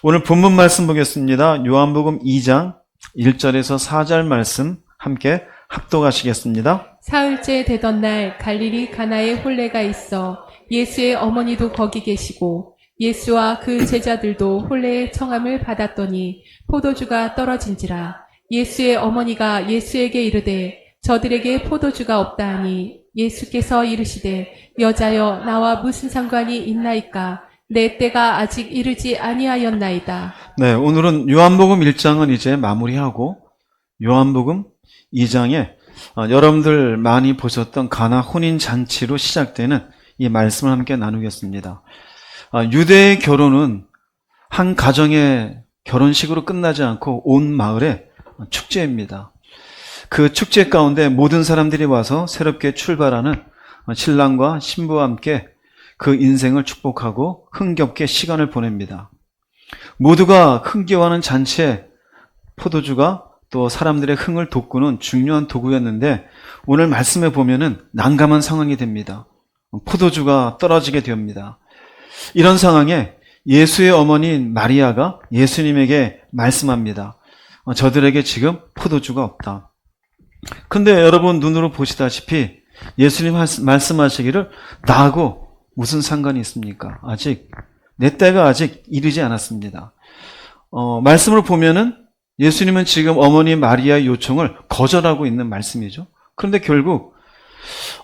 오늘 본문 말씀 보겠습니다. 요한복음 2장 1절에서 4절 말씀 함께 합독하시겠습니다. 사흘째 되던 날 갈릴리 가나에 혼례가 있어 예수의 어머니도 거기 계시고 예수와 그 제자들도 혼례의 청함을 받았더니 포도주가 떨어진지라. 예수의 어머니가 예수에게 이르되 저들에게 포도주가 없다 하니 예수께서 이르시되 여자여 나와 무슨 상관이 있나이까 내 때가 아직 이르지 아니하였나이다. 네, 오늘은 요한복음 1장은 이제 마무리하고 요한복음 2장에 여러분들 많이 보셨던 가나 혼인 잔치로 시작되는 이 말씀을 함께 나누겠습니다. 유대의 결혼은 한 가정의 결혼식으로 끝나지 않고 온 마을의 축제입니다. 그 축제 가운데 모든 사람들이 와서 새롭게 출발하는 신랑과 신부와 함께 그 인생을 축복하고 흥겹게 시간을 보냅니다. 모두가 흥겨워하는 잔치에 포도주가 또 사람들의 흥을 돋구는 중요한 도구였는데 오늘 말씀에 보면은 난감한 상황이 됩니다. 포도주가 떨어지게 됩니다. 이런 상황에 예수의 어머니인 마리아가 예수님에게 말씀합니다. 저들에게 지금 포도주가 없다. 근데 여러분 눈으로 보시다시피 예수님 말씀하시기를 나하고 무슨 상관이 있습니까? 내 때가 아직 이르지 않았습니다. 말씀을 보면은 예수님은 지금 어머니 마리아의 요청을 거절하고 있는 말씀이죠. 그런데 결국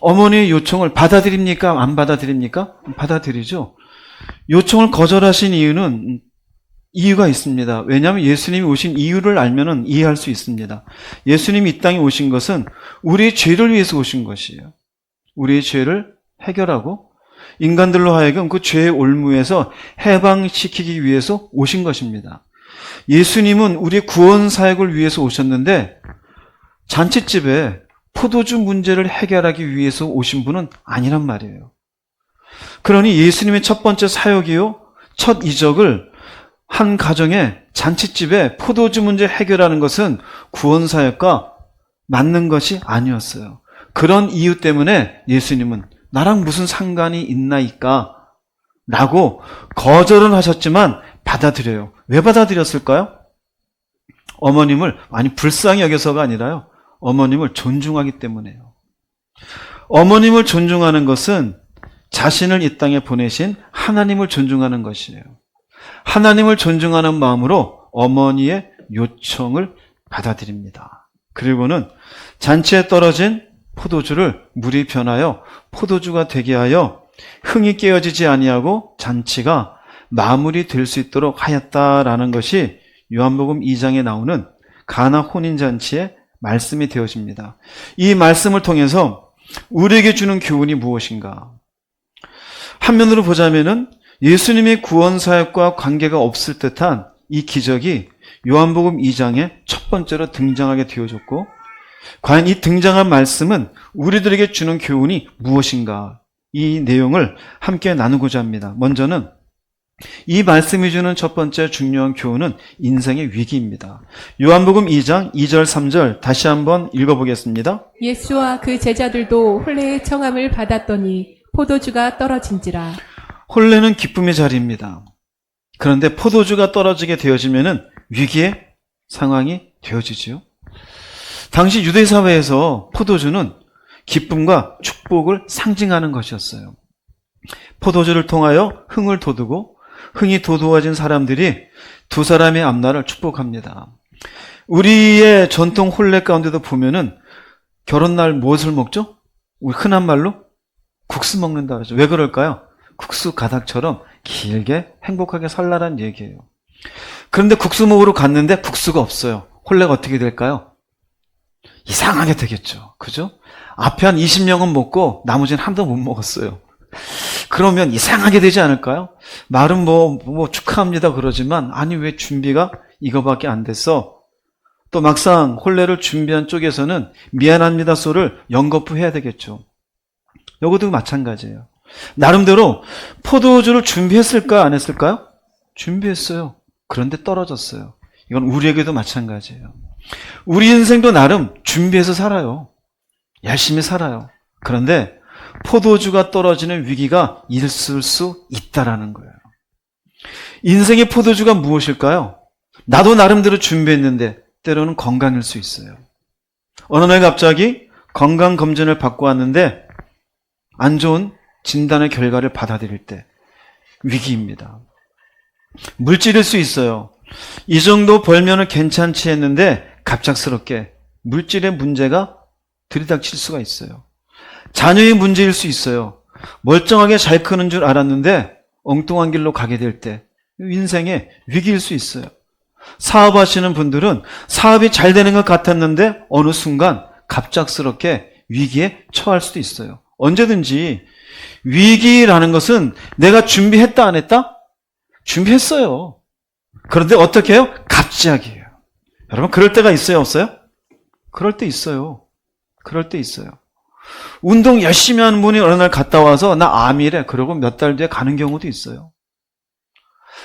어머니의 요청을 받아들입니까? 안 받아들입니까? 받아들이죠. 요청을 거절하신 이유는 이유가 있습니다. 왜냐하면 예수님이 오신 이유를 알면은 이해할 수 있습니다. 예수님이 이 땅에 오신 것은 우리의 죄를 위해서 오신 것이에요. 우리의 죄를 해결하고 인간들로 하여금 그 죄의 올무에서 해방시키기 위해서 오신 것입니다. 예수님은 우리의 구원 사역을 위해서 오셨는데 잔칫집에 포도주 문제를 해결하기 위해서 오신 분은 아니란 말이에요. 그러니 예수님의 첫 번째 사역이요, 첫 이적을 한 가정의 잔칫집에 포도주 문제 해결하는 것은 구원 사역과 맞는 것이 아니었어요. 그런 이유 때문에 예수님은 나랑 무슨 상관이 있나이까? 라고 거절은 하셨지만 받아들여요. 왜 받아들였을까요? 어머님을 많이 불쌍히 여겨서가 아니라요. 어머님을 존중하기 때문에요. 어머님을 존중하는 것은 자신을 이 땅에 보내신 하나님을 존중하는 것이에요. 하나님을 존중하는 마음으로 어머니의 요청을 받아들입니다. 그리고는 잔치에 떨어진 포도주를 물이 변하여 포도주가 되게 하여 흥이 깨어지지 아니하고 잔치가 마무리될 수 있도록 하였다라는 것이 요한복음 2장에 나오는 가나 혼인잔치의 말씀이 되어집니다. 이 말씀을 통해서 우리에게 주는 교훈이 무엇인가? 한면으로 보자면은 예수님의 구원 사역과 관계가 없을 듯한 이 기적이 요한복음 2장에 첫 번째로 등장하게 되어졌고, 과연 이 등장한 말씀은 우리들에게 주는 교훈이 무엇인가? 이 내용을 함께 나누고자 합니다. 먼저는 이 말씀이 주는 첫 번째 중요한 교훈은 인생의 위기입니다. 요한복음 2장 2절 3절 다시 한번 읽어보겠습니다. 예수와 그 제자들도 혼례의 청함을 받았더니 포도주가 떨어진지라. 혼례는 기쁨의 자리입니다. 그런데 포도주가 떨어지게 되어지면은 위기의 상황이 되어지지요. 당시 유대 사회에서 포도주는 기쁨과 축복을 상징하는 것이었어요. 포도주를 통하여 흥을 돋우고 흥이 돋우어진 사람들이 두 사람의 앞날을 축복합니다. 우리의 전통 혼례 가운데도 보면은 결혼날 무엇을 먹죠? 우리 흔한 말로 국수 먹는다 그러죠. 왜 그럴까요? 국수 가닥처럼 길게 행복하게 살라는 얘기예요. 그런데 국수 먹으러 갔는데 국수가 없어요. 혼례가 어떻게 될까요? 이상하게 되겠죠. 그죠? 앞에 한 20명은 먹고 나머지는 하나도 못 먹었어요. 그러면 이상하게 되지 않을까요? 말은 뭐 축하합니다 그러지만 아니 왜 준비가 이거밖에 안 됐어? 또 막상 혼례를 준비한 쪽에서는 미안합니다 소를 연거푸해야 되겠죠. 요것도 마찬가지예요. 나름대로 포도주를 준비했을까 안 했을까요? 준비했어요. 그런데 떨어졌어요. 이건 우리에게도 마찬가지예요. 우리 인생도 나름 준비해서 살아요. 열심히 살아요. 그런데 포도주가 떨어지는 위기가 있을 수 있다라는 거예요. 인생의 포도주가 무엇일까요? 나도 나름대로 준비했는데 때로는 건강일 수 있어요. 어느 날 갑자기 건강검진을 받고 왔는데 안 좋은 진단의 결과를 받아들일 때 위기입니다. 물질일 수 있어요. 이 정도 벌면은 괜찮지 했는데 갑작스럽게 물질의 문제가 들이닥칠 수가 있어요. 자녀의 문제일 수 있어요. 멀쩡하게 잘 크는 줄 알았는데 엉뚱한 길로 가게 될 때 인생의 위기일 수 있어요. 사업하시는 분들은 사업이 잘 되는 것 같았는데 어느 순간 갑작스럽게 위기에 처할 수도 있어요. 언제든지 위기라는 것은 내가 준비했다 안 했다? 준비했어요. 그런데 어떻게 해요? 갑자기예요. 여러분 그럴 때가 있어요 없어요? 그럴 때 있어요. 그럴 때 있어요. 운동 열심히 하는 분이 어느 날 갔다 와서 나 암이래. 그러고 몇 달 뒤에 가는 경우도 있어요.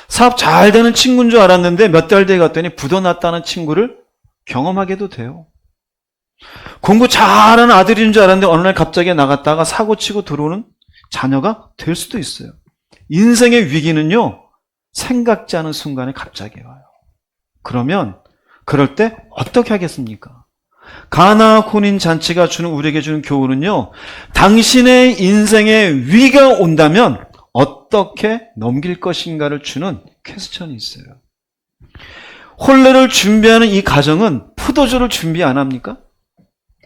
사업 잘 되는 친구인 줄 알았는데 몇 달 뒤에 갔더니 부도났다는 친구를 경험하게도 돼요. 공부 잘하는 아들인 줄 알았는데 어느 날 갑자기 나갔다가 사고치고 들어오는 자녀가 될 수도 있어요. 인생의 위기는요, 생각지 않은 순간에 갑자기 와요. 그러면 그럴 때 어떻게 하겠습니까? 가나 혼인 잔치가 우리에게 주는 교훈은요, 당신의 인생에 위기가 온다면 어떻게 넘길 것인가를 주는 퀘스천이 있어요. 혼례를 준비하는 이 가정은 포도주를 준비 안 합니까?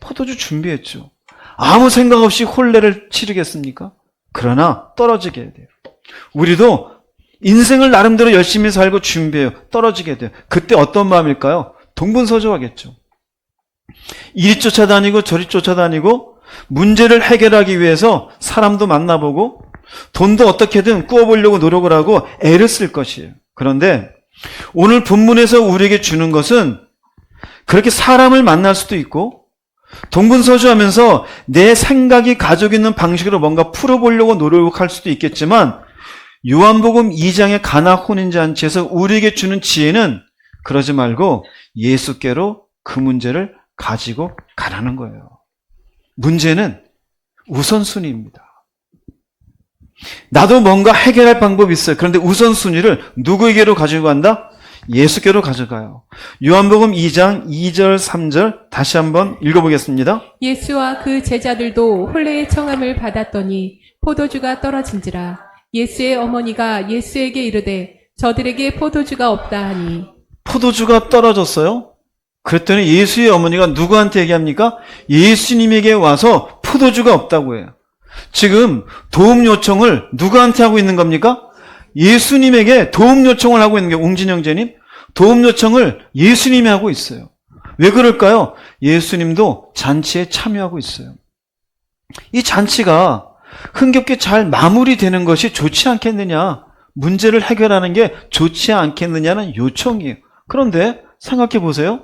포도주 준비했죠. 아무 생각 없이 혼례를 치르겠습니까? 그러나 떨어지게 돼요. 우리도 인생을 나름대로 열심히 살고 준비해요. 떨어지게 돼요. 그때 어떤 마음일까요? 동분서주하겠죠. 이리 쫓아다니고 저리 쫓아다니고 문제를 해결하기 위해서 사람도 만나보고 돈도 어떻게든 꾸어보려고 노력을 하고 애를 쓸 것이에요. 그런데 오늘 본문에서 우리에게 주는 것은 그렇게 사람을 만날 수도 있고 동분서주하면서 내 생각이 가지고 있는 방식으로 뭔가 풀어보려고 노력할 수도 있겠지만 요한복음 2장의 가나 혼인잔치에서 우리에게 주는 지혜는 그러지 말고 예수께로 그 문제를 가지고 가라는 거예요. 문제는 우선순위입니다. 나도 뭔가 해결할 방법이 있어요. 그런데 우선순위를 누구에게로 가지고 간다? 예수께로 가져가요. 요한복음 2장 2절 3절 다시 한번 읽어보겠습니다. 예수와 그 제자들도 혼례의 청함을 받았더니 포도주가 떨어진지라. 예수의 어머니가 예수에게 이르되 저들에게 포도주가 없다 하니. 포도주가 떨어졌어요? 그랬더니 예수의 어머니가 누구한테 얘기합니까? 예수님에게 와서 포도주가 없다고 해요. 지금 도움 요청을 누구한테 하고 있는 겁니까? 예수님에게 도움 요청을 하고 있는 게 웅진 형제님, 도움 요청을 예수님이 하고 있어요. 왜 그럴까요? 예수님도 잔치에 참여하고 있어요. 이 잔치가 흥겹게 잘 마무리되는 것이 좋지 않겠느냐, 문제를 해결하는 게 좋지 않겠느냐는 요청이에요. 그런데 생각해 보세요.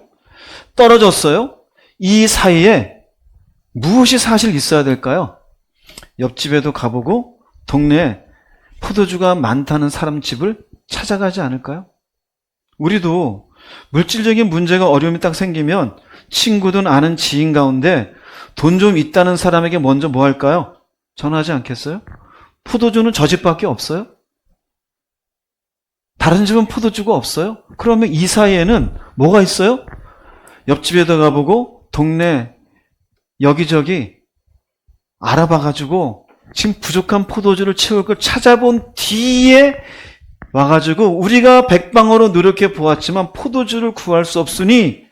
떨어졌어요. 이 사이에 무엇이 사실 있어야 될까요? 옆집에도 가보고 동네에 포도주가 많다는 사람 집을 찾아가지 않을까요? 우리도 물질적인 문제가 어려움이 딱 생기면 친구든 아는 지인 가운데 돈 좀 있다는 사람에게 먼저 뭐 할까요? 전화하지 않겠어요? 포도주는 저 집밖에 없어요? 다른 집은 포도주가 없어요? 그러면 이 사이에는 뭐가 있어요? 옆집에도 가보고 동네 여기저기 알아봐가지고 지금 부족한 포도주를 채울 걸 찾아본 뒤에 와가지고 우리가 백방으로 노력해 보았지만 포도주를 구할 수 없으니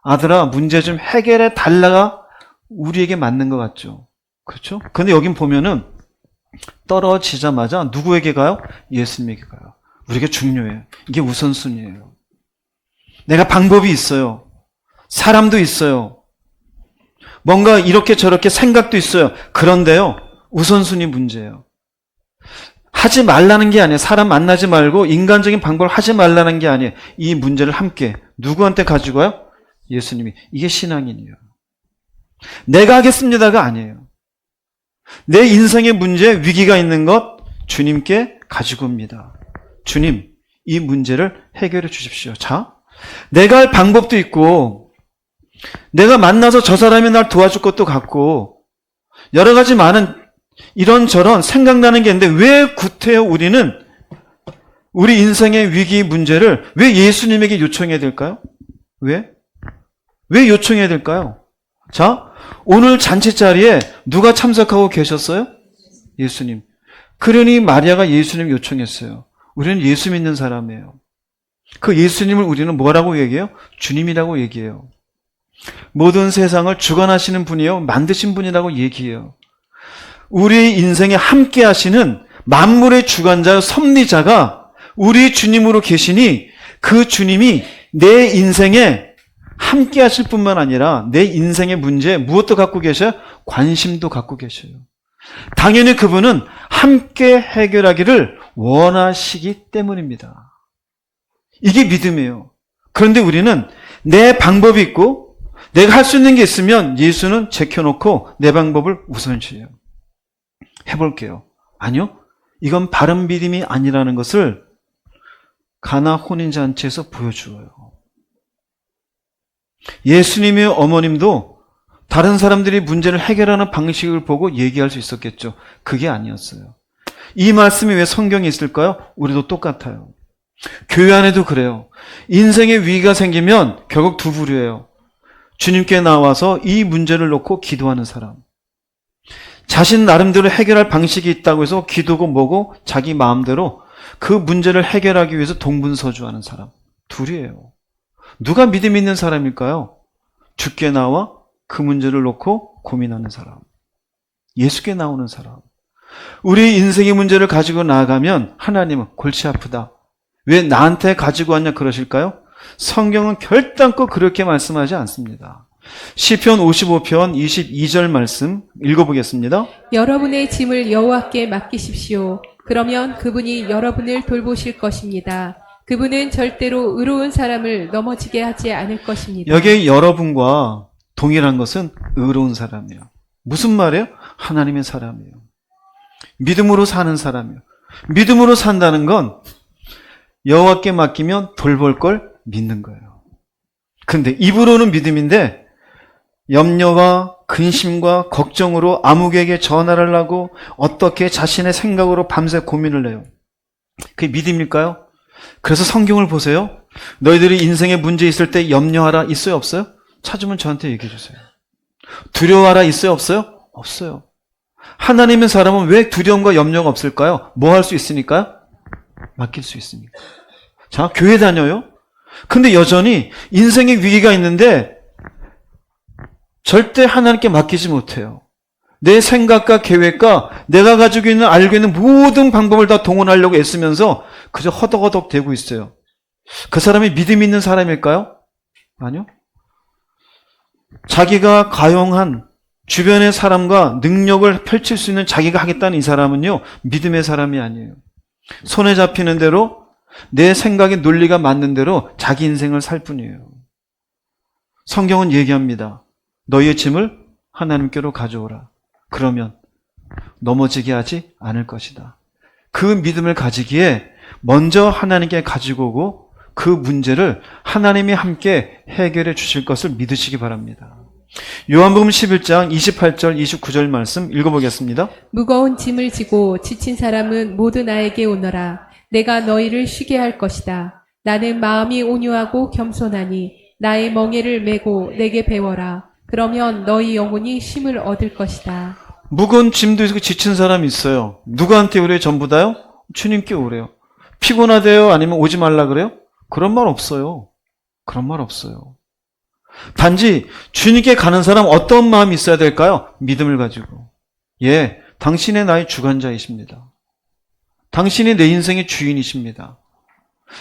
아들아 문제 좀 해결해 달라가 우리에게 맞는 것 같죠. 그렇죠? 근데 여긴 보면은 떨어지자마자 누구에게 가요? 예수님에게 가요. 우리에게 중요해요. 이게 우선순위예요. 내가 방법이 있어요. 사람도 있어요. 뭔가 이렇게 저렇게 생각도 있어요. 그런데요, 우선순위 문제예요. 하지 말라는 게 아니에요. 사람 만나지 말고 인간적인 방법을 하지 말라는 게 아니에요. 이 문제를 함께 누구한테 가지고 와요? 예수님이. 이게 신앙인이에요. 내가 하겠습니다가 아니에요. 내 인생의 문제에 위기가 있는 것 주님께 가지고 옵니다. 주님, 이 문제를 해결해 주십시오. 자, 내가 할 방법도 있고 내가 만나서 저 사람이 날 도와줄 것도 같고 여러 가지 많은 이런저런 생각나는 게 있는데 왜 구태여 우리는 우리 인생의 위기 문제를 왜 예수님에게 요청해야 될까요? 왜? 왜 요청해야 될까요? 자, 오늘 잔치 자리에 누가 참석하고 계셨어요? 예수님. 그러니 마리아가 예수님 요청했어요. 우리는 예수 믿는 사람이에요. 그 예수님을 우리는 뭐라고 얘기해요? 주님이라고 얘기해요. 모든 세상을 주관하시는 분이요, 만드신 분이라고 얘기해요. 우리 인생에 함께 하시는 만물의 주관자, 섭리자가 우리 주님으로 계시니 그 주님이 내 인생에 함께 하실 뿐만 아니라 내 인생의 문제에 무엇도 갖고 계셔요? 관심도 갖고 계셔요. 당연히 그분은 함께 해결하기를 원하시기 때문입니다. 이게 믿음이에요. 그런데 우리는 내 방법이 있고 내가 할 수 있는 게 있으면 예수는 제껴놓고 내 방법을 우선시해요. 해볼게요. 아니요. 이건 바른 믿음이 아니라는 것을 가나 혼인잔치에서 보여주어요. 예수님의 어머님도 다른 사람들이 문제를 해결하는 방식을 보고 얘기할 수 있었겠죠. 그게 아니었어요. 이 말씀이 왜 성경에 있을까요? 우리도 똑같아요. 교회 안에도 그래요. 인생의 위기가 생기면 결국 두 부류예요. 주님께 나와서 이 문제를 놓고 기도하는 사람. 자신 나름대로 해결할 방식이 있다고 해서 기도고 뭐고 자기 마음대로 그 문제를 해결하기 위해서 동분서주하는 사람. 둘이에요. 누가 믿음 있는 사람일까요? 주께 나와 그 문제를 놓고 고민하는 사람. 예수께 나오는 사람. 우리 인생의 문제를 가지고 나아가면 하나님은 골치 아프다. 왜 나한테 가지고 왔냐 그러실까요? 성경은 결단코 그렇게 말씀하지 않습니다. 시편 55편 22절 말씀 읽어보겠습니다. 여러분의 짐을 여호와께 맡기십시오. 그러면 그분이 여러분을 돌보실 것입니다. 그분은 절대로 의로운 사람을 넘어지게 하지 않을 것입니다. 여기에 여러분과 동일한 것은 의로운 사람이에요. 무슨 말이에요? 하나님의 사람이에요. 믿음으로 사는 사람이에요. 믿음으로 산다는 건 여호와께 맡기면 돌볼 걸 믿는 거예요. 근데 입으로는 믿음인데 염려와 근심과 걱정으로 아무개에게 전화를 하고 어떻게 자신의 생각으로 밤새 고민을 해요. 그게 믿음일까요? 그래서 성경을 보세요. 너희들이 인생에 문제 있을 때 염려하라 있어요? 없어요? 찾으면 저한테 얘기해 주세요. 두려워하라 있어요? 없어요? 없어요. 하나님의 사람은 왜 두려움과 염려가 없을까요? 뭐 할 수 있으니까요? 맡길 수 있으니까. 자, 교회 다녀요. 근데 여전히 인생의 위기가 있는데 절대 하나님께 맡기지 못해요. 내 생각과 계획과 내가 가지고 있는 알고 있는 모든 방법을 다 동원하려고 애쓰면서 그저 허덕허덕 대고 있어요. 그 사람이 믿음 있는 사람일까요? 아니요. 자기가 가용한 주변의 사람과 능력을 펼칠 수 있는 자기가 하겠다는 이 사람은요, 믿음의 사람이 아니에요. 손에 잡히는 대로 내 생각의 논리가 맞는 대로 자기 인생을 살 뿐이에요. 성경은 얘기합니다. 너희의 짐을 하나님께로 가져오라. 그러면 넘어지게 하지 않을 것이다. 그 믿음을 가지기에 먼저 하나님께 가지고 오고 그 문제를 하나님이 함께 해결해 주실 것을 믿으시기 바랍니다. 요한복음 11장 28절 29절 말씀 읽어보겠습니다. 무거운 짐을 지고 지친 사람은 모두 나에게 오너라. 내가 너희를 쉬게 할 것이다. 나는 마음이 온유하고 겸손하니 나의 멍에를 메고 내게 배워라. 그러면 너희 영혼이 쉼을 얻을 것이다. 무거운 짐도 있고 지친 사람이 있어요. 누구한테 오래요? 전부 다요? 주님께 오래요. 피곤하대요? 아니면 오지 말라 그래요? 그런 말 없어요. 그런 말 없어요. 단지 주님께 가는 사람 어떤 마음이 있어야 될까요? 믿음을 가지고. 예, 당신의 나의 주관자이십니다. 당신이 내 인생의 주인이십니다.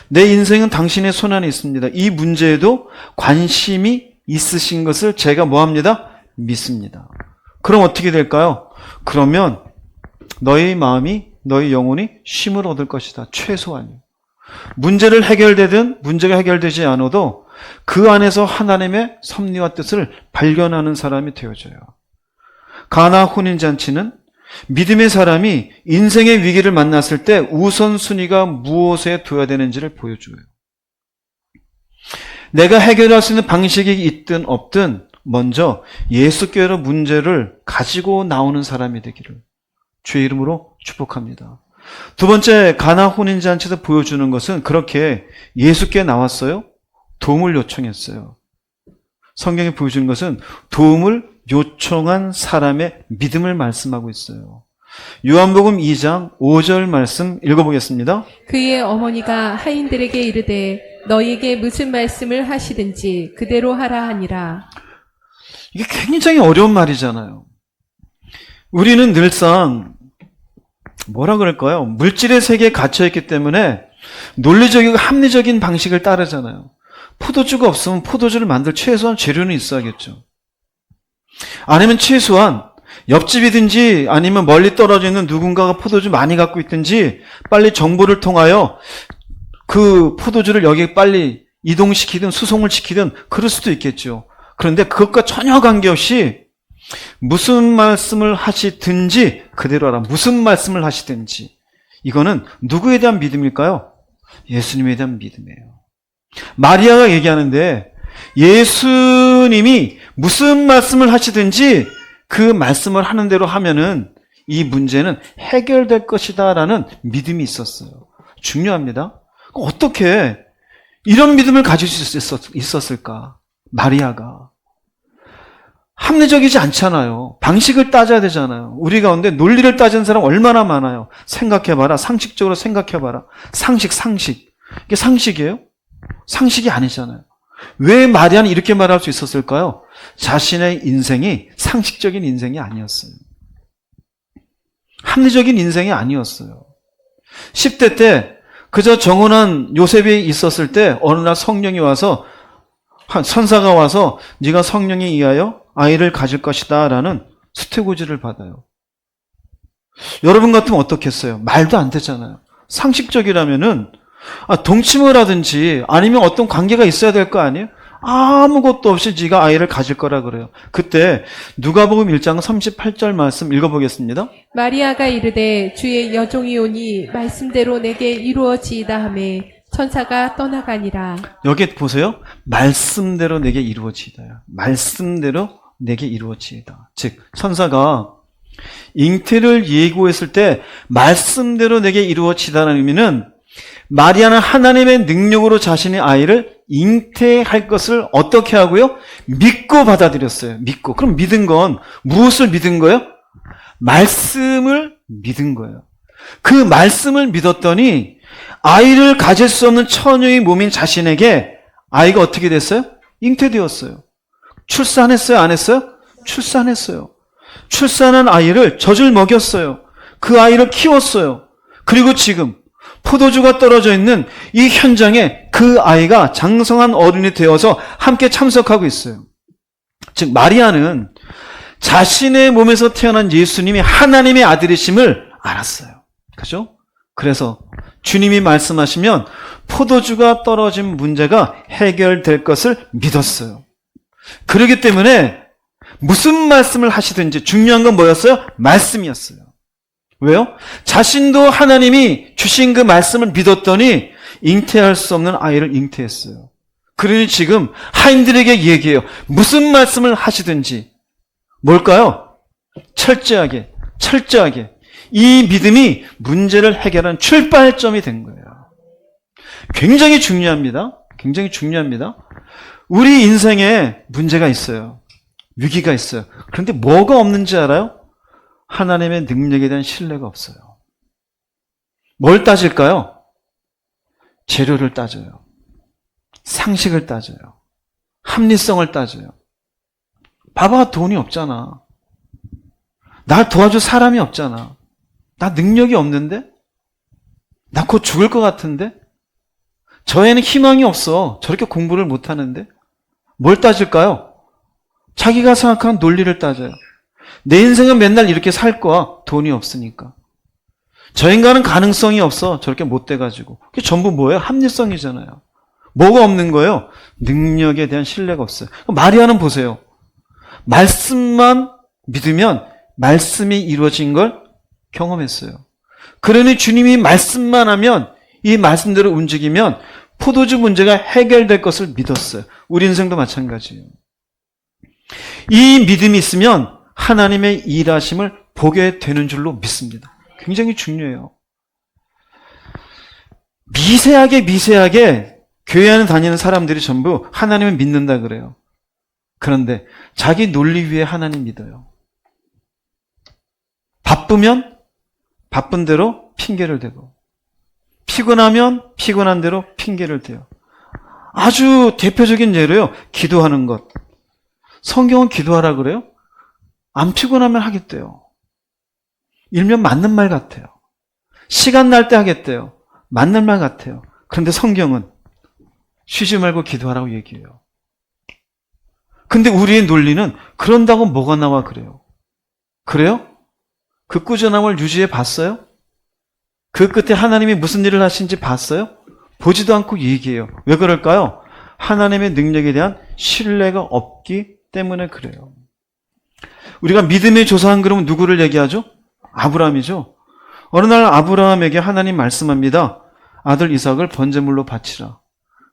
내 인생은 당신의 손 안에 있습니다. 이 문제에도 관심이 있으신 것을 제가 뭐합니다? 믿습니다. 그럼 어떻게 될까요? 그러면 너의 마음이, 너의 영혼이 쉼을 얻을 것이다. 최소한이요. 문제를 해결되든 문제가 해결되지 않아도 그 안에서 하나님의 섭리와 뜻을 발견하는 사람이 되어져요. 가나 혼인잔치는 믿음의 사람이 인생의 위기를 만났을 때 우선순위가 무엇에 둬야 되는지를 보여줘요. 내가 해결할 수 있는 방식이 있든 없든 먼저 예수께로 문제를 가지고 나오는 사람이 되기를 주의 이름으로 축복합니다. 두 번째, 가나 혼인잔치에서 보여주는 것은 그렇게 예수께 나왔어요. 도움을 요청했어요. 성경이 보여주는 것은 도움을 요청한 사람의 믿음을 말씀하고 있어요. 요한복음 2장 5절 말씀 읽어보겠습니다. 그의 어머니가 하인들에게 이르되 너희에게 무슨 말씀을 하시든지 그대로 하라 하니라. 이게 굉장히 어려운 말이잖아요. 우리는 늘상 뭐라 그럴까요? 물질의 세계에 갇혀있기 때문에 논리적이고 합리적인 방식을 따르잖아요. 포도주가 없으면 포도주를 만들 최소한 재료는 있어야겠죠. 아니면 최소한 옆집이든지 아니면 멀리 떨어져 있는 누군가가 포도주 많이 갖고 있든지 빨리 정보를 통하여 그 포도주를 여기에 빨리 이동시키든 수송을 시키든 그럴 수도 있겠죠. 그런데 그것과 전혀 관계없이 무슨 말씀을 하시든지 그대로 하라. 무슨 말씀을 하시든지. 이거는 누구에 대한 믿음일까요? 예수님에 대한 믿음이에요. 마리아가 얘기하는데 예수님이 무슨 말씀을 하시든지 그 말씀을 하는 대로 하면은 이 문제는 해결될 것이다 라는 믿음이 있었어요. 중요합니다. 어떻게 이런 믿음을 가질 수 있었을까? 마리아가. 합리적이지 않잖아요. 방식을 따져야 되잖아요. 우리 가운데 논리를 따지는 사람 얼마나 많아요. 생각해봐라. 상식적으로 생각해봐라. 상식. 이게 상식이에요? 상식이 아니잖아요. 왜 마리아는 이렇게 말할 수 있었을까요? 자신의 인생이 상식적인 인생이 아니었어요. 합리적인 인생이 아니었어요. 10대 때 그저 정혼한 요셉이 있었을 때 어느 날 성령이 와서 선사가 와서 네가 성령에 의하여 아이를 가질 것이다 라는 수태고지를 받아요. 여러분 같으면 어떻겠어요? 말도 안 되잖아요. 상식적이라면은 동침을 하든지 아니면 어떤 관계가 있어야 될 거 아니에요? 아무것도 없이 네가 아이를 가질 거라 그래요. 그때 누가복음 1장 38절 말씀 읽어보겠습니다. 마리아가 이르되 주의 여종이 오니 말씀대로 내게 이루어지이다 하매 천사가 떠나가니라. 여기 보세요. 말씀대로 내게 이루어지이다. 말씀대로 내게 이루어지이다. 즉 천사가 잉태를 예고했을 때 말씀대로 내게 이루어지다는 의미는 마리아는 하나님의 능력으로 자신의 아이를 잉태할 것을 어떻게 하고요? 믿고 받아들였어요. 믿고. 그럼 믿은 건 무엇을 믿은 거예요? 말씀을 믿은 거예요. 그 말씀을 믿었더니 아이를 가질 수 없는 처녀의 몸인 자신에게 아이가 어떻게 됐어요? 잉태되었어요. 출산했어요? 안 했어요? 출산했어요. 출산한 아이를 젖을 먹였어요. 그 아이를 키웠어요. 그리고 지금 포도주가 떨어져 있는 이 현장에 그 아이가 장성한 어른이 되어서 함께 참석하고 있어요. 즉 마리아는 자신의 몸에서 태어난 예수님이 하나님의 아들이심을 알았어요. 그죠? 그래서 주님이 말씀하시면 포도주가 떨어진 문제가 해결될 것을 믿었어요. 그렇기 때문에 무슨 말씀을 하시든지 중요한 건 뭐였어요? 말씀이었어요. 왜요? 자신도 하나님이 주신 그 말씀을 믿었더니 잉태할 수 없는 아이를 잉태했어요. 그러니 지금 하인들에게 얘기해요. 무슨 말씀을 하시든지. 뭘까요? 철저하게. 이 믿음이 문제를 해결한 출발점이 된 거예요. 굉장히 중요합니다. 우리 인생에 문제가 있어요. 위기가 있어요. 그런데 뭐가 없는지 알아요? 하나님의 능력에 대한 신뢰가 없어요. 뭘 따질까요? 재료를 따져요. 상식을 따져요. 합리성을 따져요. 봐봐, 돈이 없잖아. 날 도와줄 사람이 없잖아. 나 능력이 없는데? 나 곧 죽을 것 같은데? 저 애는 희망이 없어. 저렇게 공부를 못하는데? 뭘 따질까요? 자기가 생각한 논리를 따져요. 내 인생은 맨날 이렇게 살 거야. 돈이 없으니까. 저 인간은 가능성이 없어. 저렇게 못 돼가지고. 그게 전부 뭐예요? 합리성이잖아요. 뭐가 없는 거예요? 능력에 대한 신뢰가 없어요. 마리아는 보세요. 말씀만 믿으면 말씀이 이루어진 걸 경험했어요. 그러니 주님이 말씀만 하면 이 말씀대로 움직이면 포도주 문제가 해결될 것을 믿었어요. 우리 인생도 마찬가지예요. 이 믿음이 있으면 하나님의 일하심을 보게 되는 줄로 믿습니다. 굉장히 중요해요. 미세하게 교회 안에 다니는 사람들이 전부 하나님을 믿는다 그래요. 그런데 자기 논리 위에 하나님 믿어요. 바쁘면 바쁜 대로 핑계를 대고, 피곤하면 피곤한 대로 핑계를 대요. 아주 대표적인 예로요. 기도하는 것. 성경은 기도하라 그래요? 안 피곤하면 하겠대요. 일면 맞는 말 같아요. 시간 날 때 하겠대요. 맞는 말 같아요. 그런데 성경은 쉬지 말고 기도하라고 얘기해요. 근데 우리의 논리는 그런다고 뭐가 나와 그래요. 그래요? 그 꾸준함을 유지해 봤어요? 그 끝에 하나님이 무슨 일을 하신지 봤어요? 보지도 않고 얘기해요. 왜 그럴까요? 하나님의 능력에 대한 신뢰가 없기 때문에 그래요. 우리가 믿음의 조상 그러면 누구를 얘기하죠? 아브라함이죠. 어느 날 아브라함에게 하나님 말씀합니다. 아들 이삭을 번제물로 바치라.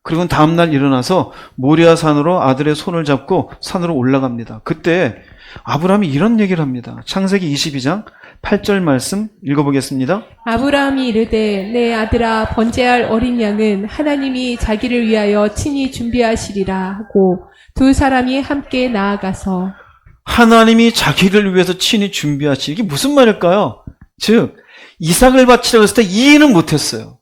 그리고 다음날 일어나서 모리아 산으로 아들의 손을 잡고 산으로 올라갑니다. 그때 아브라함이 이런 얘기를 합니다. 창세기 22장 8절 말씀 읽어보겠습니다. 아브라함이 이르되 내 아들아 번제할 어린 양은 하나님이 자기를 위하여 친히 준비하시리라 하고 두 사람이 함께 나아가서 하나님이 자기를 위해서 친히 준비하시. 이게 무슨 말일까요? 즉 이삭을 바치라고 했을 때 이해는 못했어요.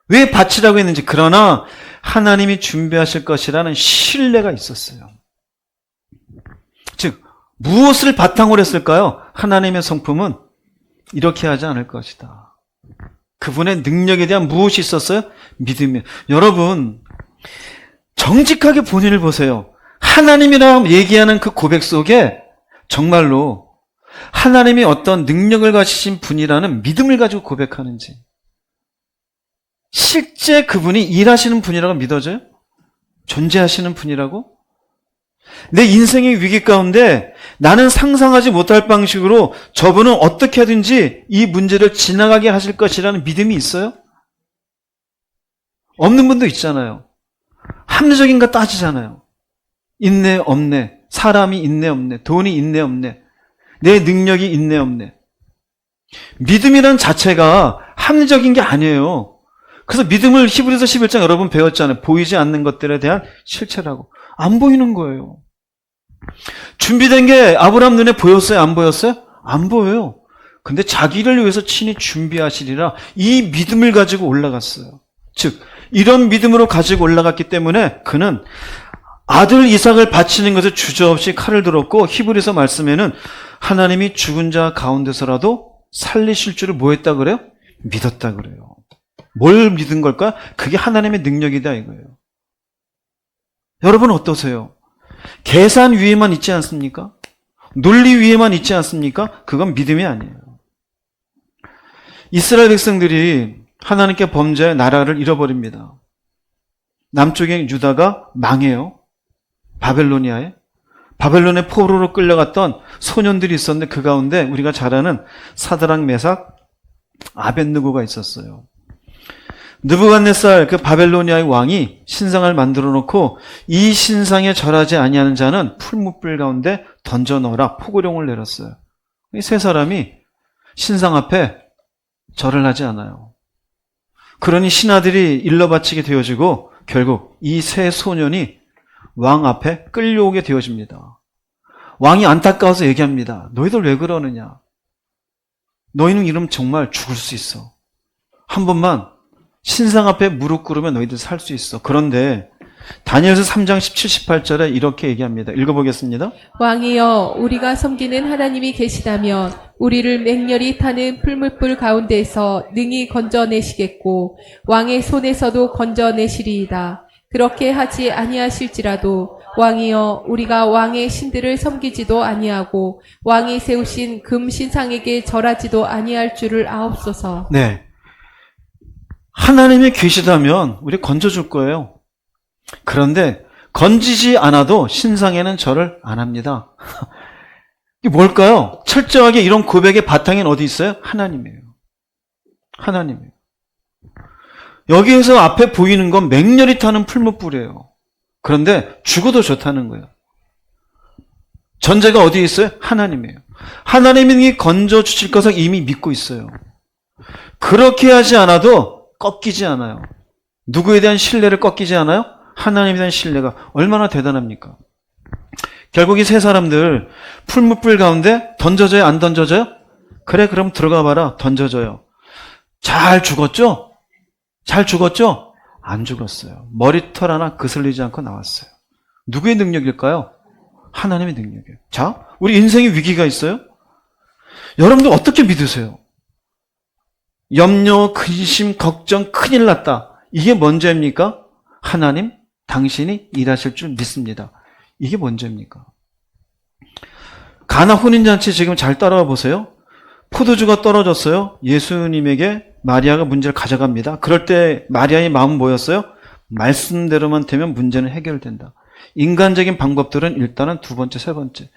왜 바치라고 했는지. 그러나 하나님이 준비하실 것이라는 신뢰가 있었어요. 즉 무엇을 바탕으로 했을까요? 하나님의 성품은 이렇게 하지 않을 것이다. 그분의 능력에 대한 무엇이 있었어요? 믿음이. 여러분 정직하게 본인을 보세요. 하나님이라고 얘기하는 그 고백 속에 정말로 하나님이 어떤 능력을 가지신 분이라는 믿음을 가지고 고백하는지, 실제 그분이 일하시는 분이라고 믿어져요? 존재하시는 분이라고? 내 인생의 위기 가운데 나는 상상하지 못할 방식으로 저분은 어떻게 하든지 이 문제를 지나가게 하실 것이라는 믿음이 있어요? 없는 분도 있잖아요. 합리적인가 따지잖아요. 있네 없네, 사람이 있네 없네, 돈이 있네 없네, 내 능력이 있네 없네. 믿음이란 자체가 합리적인 게 아니에요. 그래서 믿음을 히브리서 11장 여러분 배웠잖아요. 보이지 않는 것들에 대한 실체라고. 안 보이는 거예요. 준비된 게 아브라함 눈에 보였어요? 안 보였어요? 안 보여요. 근데 자기를 위해서 친히 준비하시리라, 이 믿음을 가지고 올라갔어요. 즉 이런 믿음으로 가지고 올라갔기 때문에 그는 아들 이삭을 바치는 것에 주저없이 칼을 들었고, 히브리서 말씀에는 하나님이 죽은 자 가운데서라도 살리실 줄을 뭐 했다 그래요? 믿었다 그래요. 뭘 믿은 걸까? 그게 하나님의 능력이다 이거예요. 여러분 어떠세요? 계산 위에만 있지 않습니까? 논리 위에만 있지 않습니까? 그건 믿음이 아니에요. 이스라엘 백성들이 하나님께 범죄해 나라를 잃어버립니다. 남쪽에 유다가 망해요. 바벨론의 포로로 끌려갔던 소년들이 있었는데 그 가운데 우리가 잘 아는 사드락, 메삭, 아벳느고가 있었어요. 느부갓네살 그 바벨로니아의 왕이 신상을 만들어 놓고 이 신상에 절하지 아니하는 자는 풀무불 가운데 던져 넣어라 포고령을 내렸어요. 이 세 사람이 신상 앞에 절을 하지 않아요. 그러니 신하들이 일러 바치게 되어지고 결국 이 세 소년이 왕 앞에 끌려오게 되어집니다. 왕이 안타까워서 얘기합니다. 너희들 왜 그러느냐? 너희는 이러면 정말 죽을 수 있어. 한 번만 신상 앞에 무릎 꿇으면 너희들 살 수 있어. 그런데 다니엘서 3장 17, 18절에 이렇게 얘기합니다. 읽어보겠습니다. 왕이여 우리가 섬기는 하나님이 계시다면 우리를 맹렬히 타는 풀무불 가운데서 능히 건져내시겠고 왕의 손에서도 건져내시리이다. 그렇게 하지 아니하실지라도 왕이여 우리가 왕의 신들을 섬기지도 아니하고 왕이 세우신 금 신상에게 절하지도 아니할 줄을 아옵소서. 네, 하나님이 계시다면 우리 건져줄 거예요. 그런데 건지지 않아도 신상에는 절을 안 합니다. 이게 뭘까요? 철저하게 이런 고백의 바탕엔 어디 있어요? 하나님이에요. 하나님이에요. 여기에서 앞에 보이는 건 맹렬히 타는 풀무불이에요. 그런데 죽어도 좋다는 거예요. 전제가 어디에 있어요? 하나님이에요. 하나님이 건져주실 것을 이미 믿고 있어요. 그렇게 하지 않아도 꺾이지 않아요. 누구에 대한 신뢰를 꺾이지 않아요? 하나님에 대한 신뢰가 얼마나 대단합니까? 결국 이 세 사람들 풀무불 가운데 던져져요? 안 던져져요? 그래, 그럼 들어가 봐라. 던져져요. 잘 죽었죠? 잘 죽었죠? 안 죽었어요. 머리털 하나 그슬리지 않고 나왔어요. 누구의 능력일까요? 하나님의 능력이에요. 자, 우리 인생에 위기가 있어요? 여러분들 어떻게 믿으세요? 염려, 근심, 걱정, 큰일 났다. 이게 뭔 죄입니까? 하나님, 당신이 일하실 줄 믿습니다. 이게 뭔 죄입니까? 가나 혼인잔치 지금 잘 따라와 보세요. 포도주가 떨어졌어요. 예수님에게 마리아가 문제를 가져갑니다. 그럴 때 마리아의 마음은 뭐였어요? 말씀대로만 되면 문제는 해결된다. 인간적인 방법들은 일단은 두 번째, 세 번째.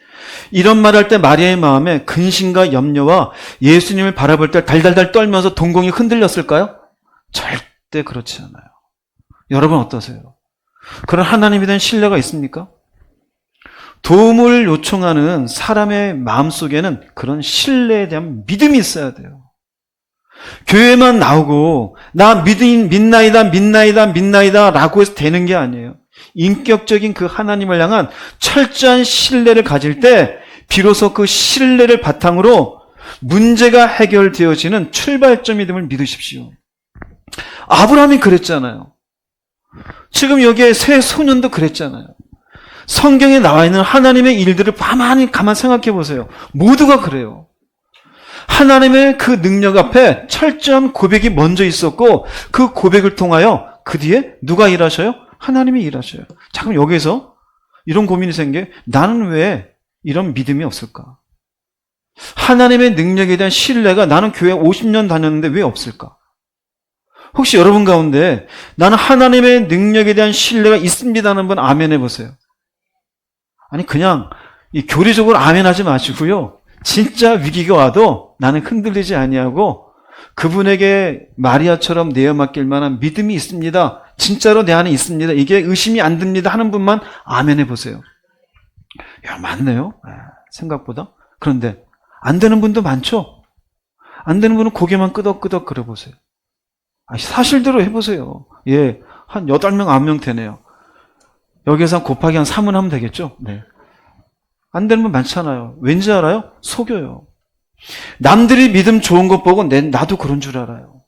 이런 말 할 때 마리아의 마음에 근심과 염려와 예수님을 바라볼 때 달달달 떨면서 동공이 흔들렸을까요? 절대 그렇지 않아요. 여러분 어떠세요? 그런 하나님에 대한 신뢰가 있습니까? 도움을 요청하는 사람의 마음속에는 그런 신뢰에 대한 믿음이 있어야 돼요. 교회만 나오고 나 믿나이다 라고 해서 되는 게 아니에요. 인격적인 그 하나님을 향한 철저한 신뢰를 가질 때 비로소 그 신뢰를 바탕으로 문제가 해결되어지는 출발점이 됨을 믿으십시오. 아브라함이 그랬잖아요. 지금 여기에 세 소년도 그랬잖아요. 성경에 나와 있는 하나님의 일들을 가만히 생각해 보세요. 모두가 그래요. 하나님의 그 능력 앞에 철저한 고백이 먼저 있었고 그 고백을 통하여 그 뒤에 누가 일하셔요? 하나님이 일하셔요. 자, 그럼 여기서 이런 고민이 생겨요. 나는 왜 이런 믿음이 없을까? 하나님의 능력에 대한 신뢰가 나는 교회 50년 다녔는데 왜 없을까? 혹시 여러분 가운데 나는 하나님의 능력에 대한 신뢰가 있습니다 하는 분 아멘 해보세요. 아니 그냥 이 교리적으로 아멘 하지 마시고요. 진짜 위기가 와도 나는 흔들리지 아니하고 그분에게 마리아처럼 내어 맡길 만한 믿음이 있습니다. 진짜로 내 안에 있습니다. 이게 의심이 안 듭니다 하는 분만 아멘 해보세요. 야, 맞네요. 생각보다. 그런데 안 되는 분도 많죠? 안 되는 분은 고개만 끄덕끄덕 그려보세요. 사실대로 해보세요. 예, 한 8명, 9명 되네요. 여기서 곱하기 한 3은 하면 되겠죠? 네. 안 되는 분 많잖아요. 왠지 알아요? 속여요. 남들이 믿음 좋은 것 보고 나도 그런 줄 알아요.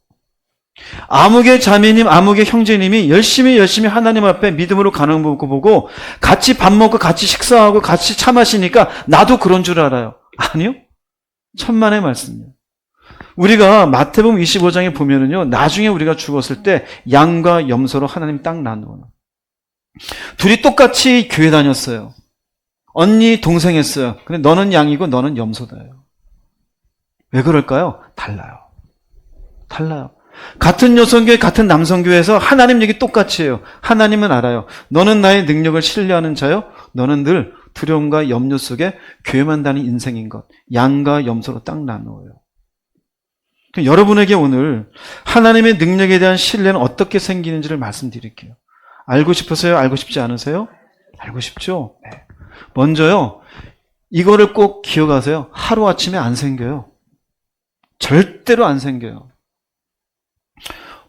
아무개 자매님, 아무개 형제님이 열심히 하나님 앞에 믿음으로 가는 거 보고 같이 밥 먹고 같이 식사하고 같이 차 마시니까 나도 그런 줄 알아요. 아니요? 천만의 말씀이에요. 우리가 마태복음 25장에 보면은요, 나중에 우리가 죽었을 때 양과 염소로 하나님 딱 나누어요. 둘이 똑같이 교회 다녔어요. 언니, 동생 했어요. 근데 너는 양이고 너는 염소다요. 왜 그럴까요? 달라요. 같은 여성교회, 같은 남성교회에서 하나님 얘기 똑같이 해요. 하나님은 알아요. 너는 나의 능력을 신뢰하는 자요. 너는 늘 두려움과 염려 속에 교회만 다닌 인생인 것. 양과 염소로 딱 나누어요. 여러분에게 오늘 하나님의 능력에 대한 신뢰는 어떻게 생기는지를 말씀드릴게요. 알고 싶으세요? 알고 싶지 않으세요? 알고 싶죠? 네. 먼저요, 이거를 꼭 기억하세요. 하루아침에 안 생겨요. 절대로 안 생겨요.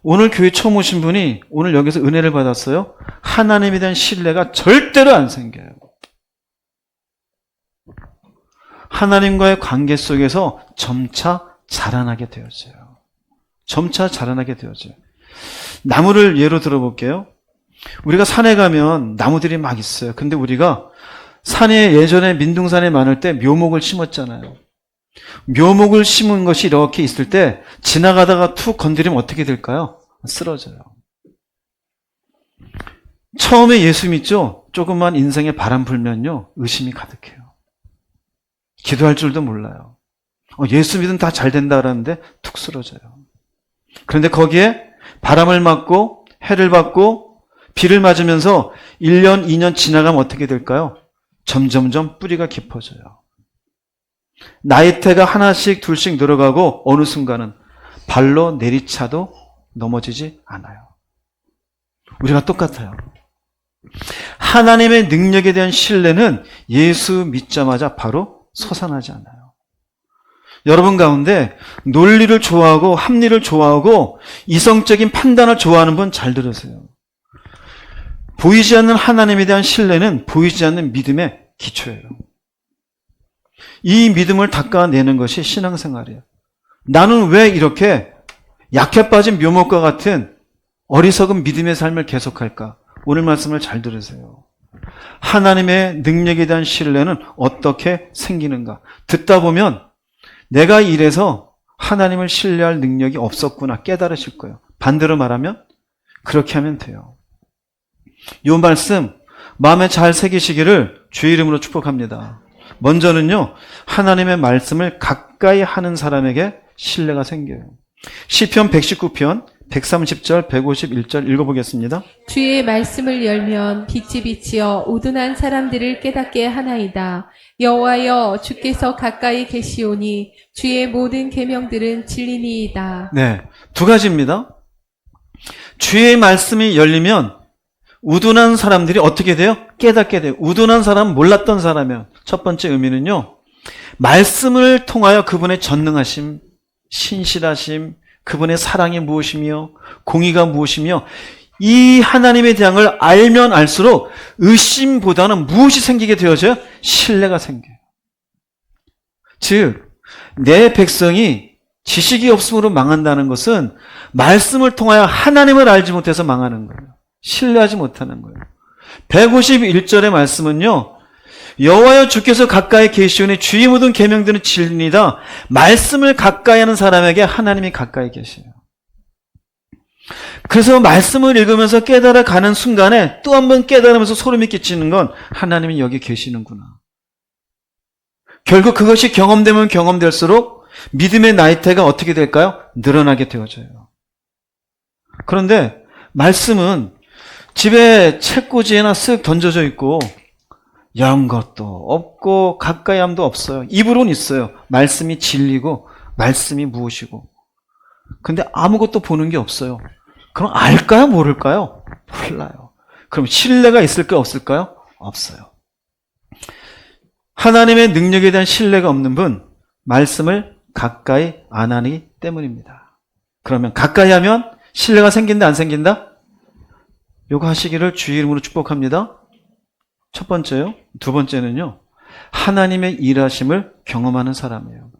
오늘 교회 처음 오신 분이 오늘 여기서 은혜를 받았어요. 하나님에 대한 신뢰가 절대로 안 생겨요. 하나님과의 관계 속에서 점차 자라나게 되어져요. 나무를 예로 들어볼게요. 우리가 산에 가면 나무들이 막 있어요. 근데 우리가 산에 예전에 민둥산에 많을 때 묘목을 심었잖아요. 묘목을 심은 것이 이렇게 있을 때 지나가다가 툭 건드리면 어떻게 될까요? 쓰러져요. 처음에 예수 믿죠? 조금만 인생에 바람 불면요, 의심이 가득해요. 기도할 줄도 몰라요. 예수 믿으면 다 잘 된다 그러는데 툭 쓰러져요. 그런데 거기에 바람을 맞고 해를 받고 비를 맞으면서 1년, 2년 지나가면 어떻게 될까요? 점점점 뿌리가 깊어져요. 나이테가 하나씩 둘씩 늘어가고 어느 순간은 발로 내리차도 넘어지지 않아요. 우리가 똑같아요. 하나님의 능력에 대한 신뢰는 예수 믿자마자 바로 솟아나지 않아요. 여러분 가운데 논리를 좋아하고 합리를 좋아하고 이성적인 판단을 좋아하는 분 잘 들으세요. 보이지 않는 하나님에 대한 신뢰는 보이지 않는 믿음의 기초예요. 이 믿음을 닦아내는 것이 신앙생활이에요. 나는 왜 이렇게 약해 빠진 묘목과 같은 어리석은 믿음의 삶을 계속할까? 오늘 말씀을 잘 들으세요. 하나님의 능력에 대한 신뢰는 어떻게 생기는가? 듣다 보면 내가 이래서 하나님을 신뢰할 능력이 없었구나 깨달으실 거예요. 반대로 말하면 그렇게 하면 돼요. 이 말씀 마음에 잘 새기시기를 주의 이름으로 축복합니다. 먼저는요, 하나님의 말씀을 가까이 하는 사람에게 신뢰가 생겨요. 시편 119편 130절 151절 읽어보겠습니다. 주의 말씀을 열면 빛이 비치어 우둔한 사람들을 깨닫게 하나이다. 여호와여 주께서 가까이 계시오니 주의 모든 계명들은 진리니이다. 네, 두 가지입니다. 주의 말씀이 열리면 우둔한 사람들이 어떻게 돼요? 깨닫게 돼요. 우둔한 사람은 몰랐던 사람이에요. 첫 번째 의미는요, 말씀을 통하여 그분의 전능하심, 신실하심, 그분의 사랑이 무엇이며 공의가 무엇이며 이 하나님에 대한 걸 알면 알수록 의심보다는 무엇이 생기게 되어져요? 신뢰가 생겨요. 즉, 내 백성이 지식이 없음으로 망한다는 것은 말씀을 통하여 하나님을 알지 못해서 망하는 거예요. 신뢰하지 못하는 거예요. 151절의 말씀은요, 여호와여 주께서 가까이 계시오니 주의 모든 계명들은 진리다. 말씀을 가까이 하는 사람에게 하나님이 가까이 계세요. 그래서 말씀을 읽으면서 깨달아가는 순간에 또 한 번 깨달으면서 소름이 끼치는 건 하나님이 여기 계시는구나. 결국 그것이 경험되면 경험될수록 믿음의 나이테가 어떻게 될까요? 늘어나게 되어져요. 그런데 말씀은 집에 책꽂이에나 쓱 던져져 있고 영 것도 없고 가까이 함도 없어요. 입으로는 있어요. 말씀이 진리고 말씀이 무엇이고. 근데 아무것도 보는 게 없어요. 그럼 알까요? 모를까요? 몰라요. 그럼 신뢰가 있을까요? 없을까요? 없어요. 하나님의 능력에 대한 신뢰가 없는 분, 말씀을 가까이 안 하기 때문입니다. 그러면 가까이 하면 신뢰가 생긴다 안 생긴다? 요거 하시기를 주의 이름으로 축복합니다. 첫 번째요. 두 번째는요, 하나님의 일하심을 경험하는 사람이에요.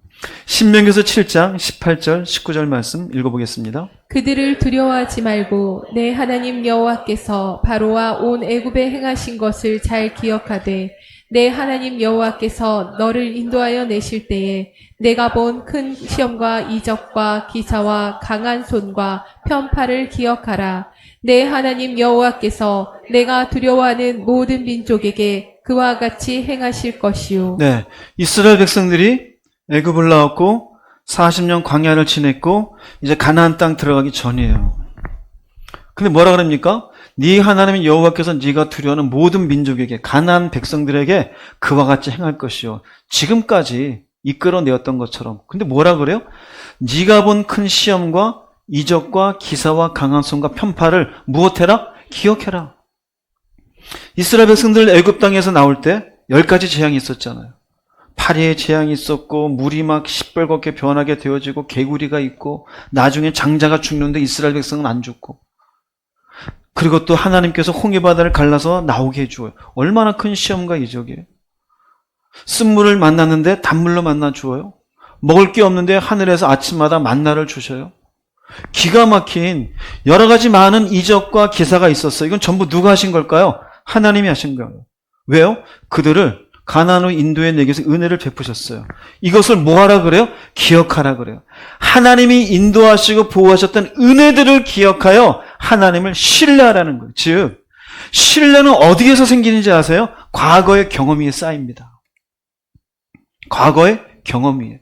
신명기서 7장 18절 19절 말씀 읽어보겠습니다. 그들을 두려워하지 말고 내 하나님 여호와께서 바로와 온 애굽에 행하신 것을 잘 기억하되 내 하나님 여호와께서 너를 인도하여 내실 때에 내가 본 큰 시험과 이적과 기사와 강한 손과 편팔을 기억하라. 내 하나님 여호와께서 내가 두려워하는 모든 민족에게 그와 같이 행하실 것이요. 네, 이스라엘 백성들이 애굽을 나왔고 40년 광야를 지냈고 이제 가나안 땅 들어가기 전이에요. 근데 뭐라 그럽니까? 네 하나님 여호와께서 네가 두려워하는 모든 민족에게, 가나안 백성들에게 그와 같이 행할 것이요. 지금까지 이끌어내었던 것처럼. 근데 뭐라 그래요? 네가 본 큰 시험과 이적과 기사와 강한 손과 편팔을 무엇해라? 기억해라. 이스라엘 백성들 애굽 땅에서 나올 때 10가지 재앙이 있었잖아요. 파리의 재앙이 있었고 물이 막 시뻘겋게 변하게 되어지고 개구리가 있고 나중에 장자가 죽는데 이스라엘 백성은 안 죽고, 그리고 또 하나님께서 홍해바다를 갈라서 나오게 해주어요. 얼마나 큰 시험과 이적이에요. 쓴물을 만났는데 단물로 만나 주어요. 먹을 게 없는데 하늘에서 아침마다 만나를 주셔요. 기가 막힌 여러 가지 많은 이적과 기사가 있었어요. 이건 전부 누가 하신 걸까요? 하나님이 하신 거예요. 왜요? 그들을 가나안으로 인도해 내기 위해서 은혜를 베푸셨어요. 이것을 뭐하라 그래요? 기억하라 그래요. 하나님이 인도하시고 보호하셨던 은혜들을 기억하여 하나님을 신뢰하라는 거예요. 즉, 신뢰는 어디에서 생기는지 아세요? 과거의 경험 위에 쌓입니다. 과거의 경험 위에.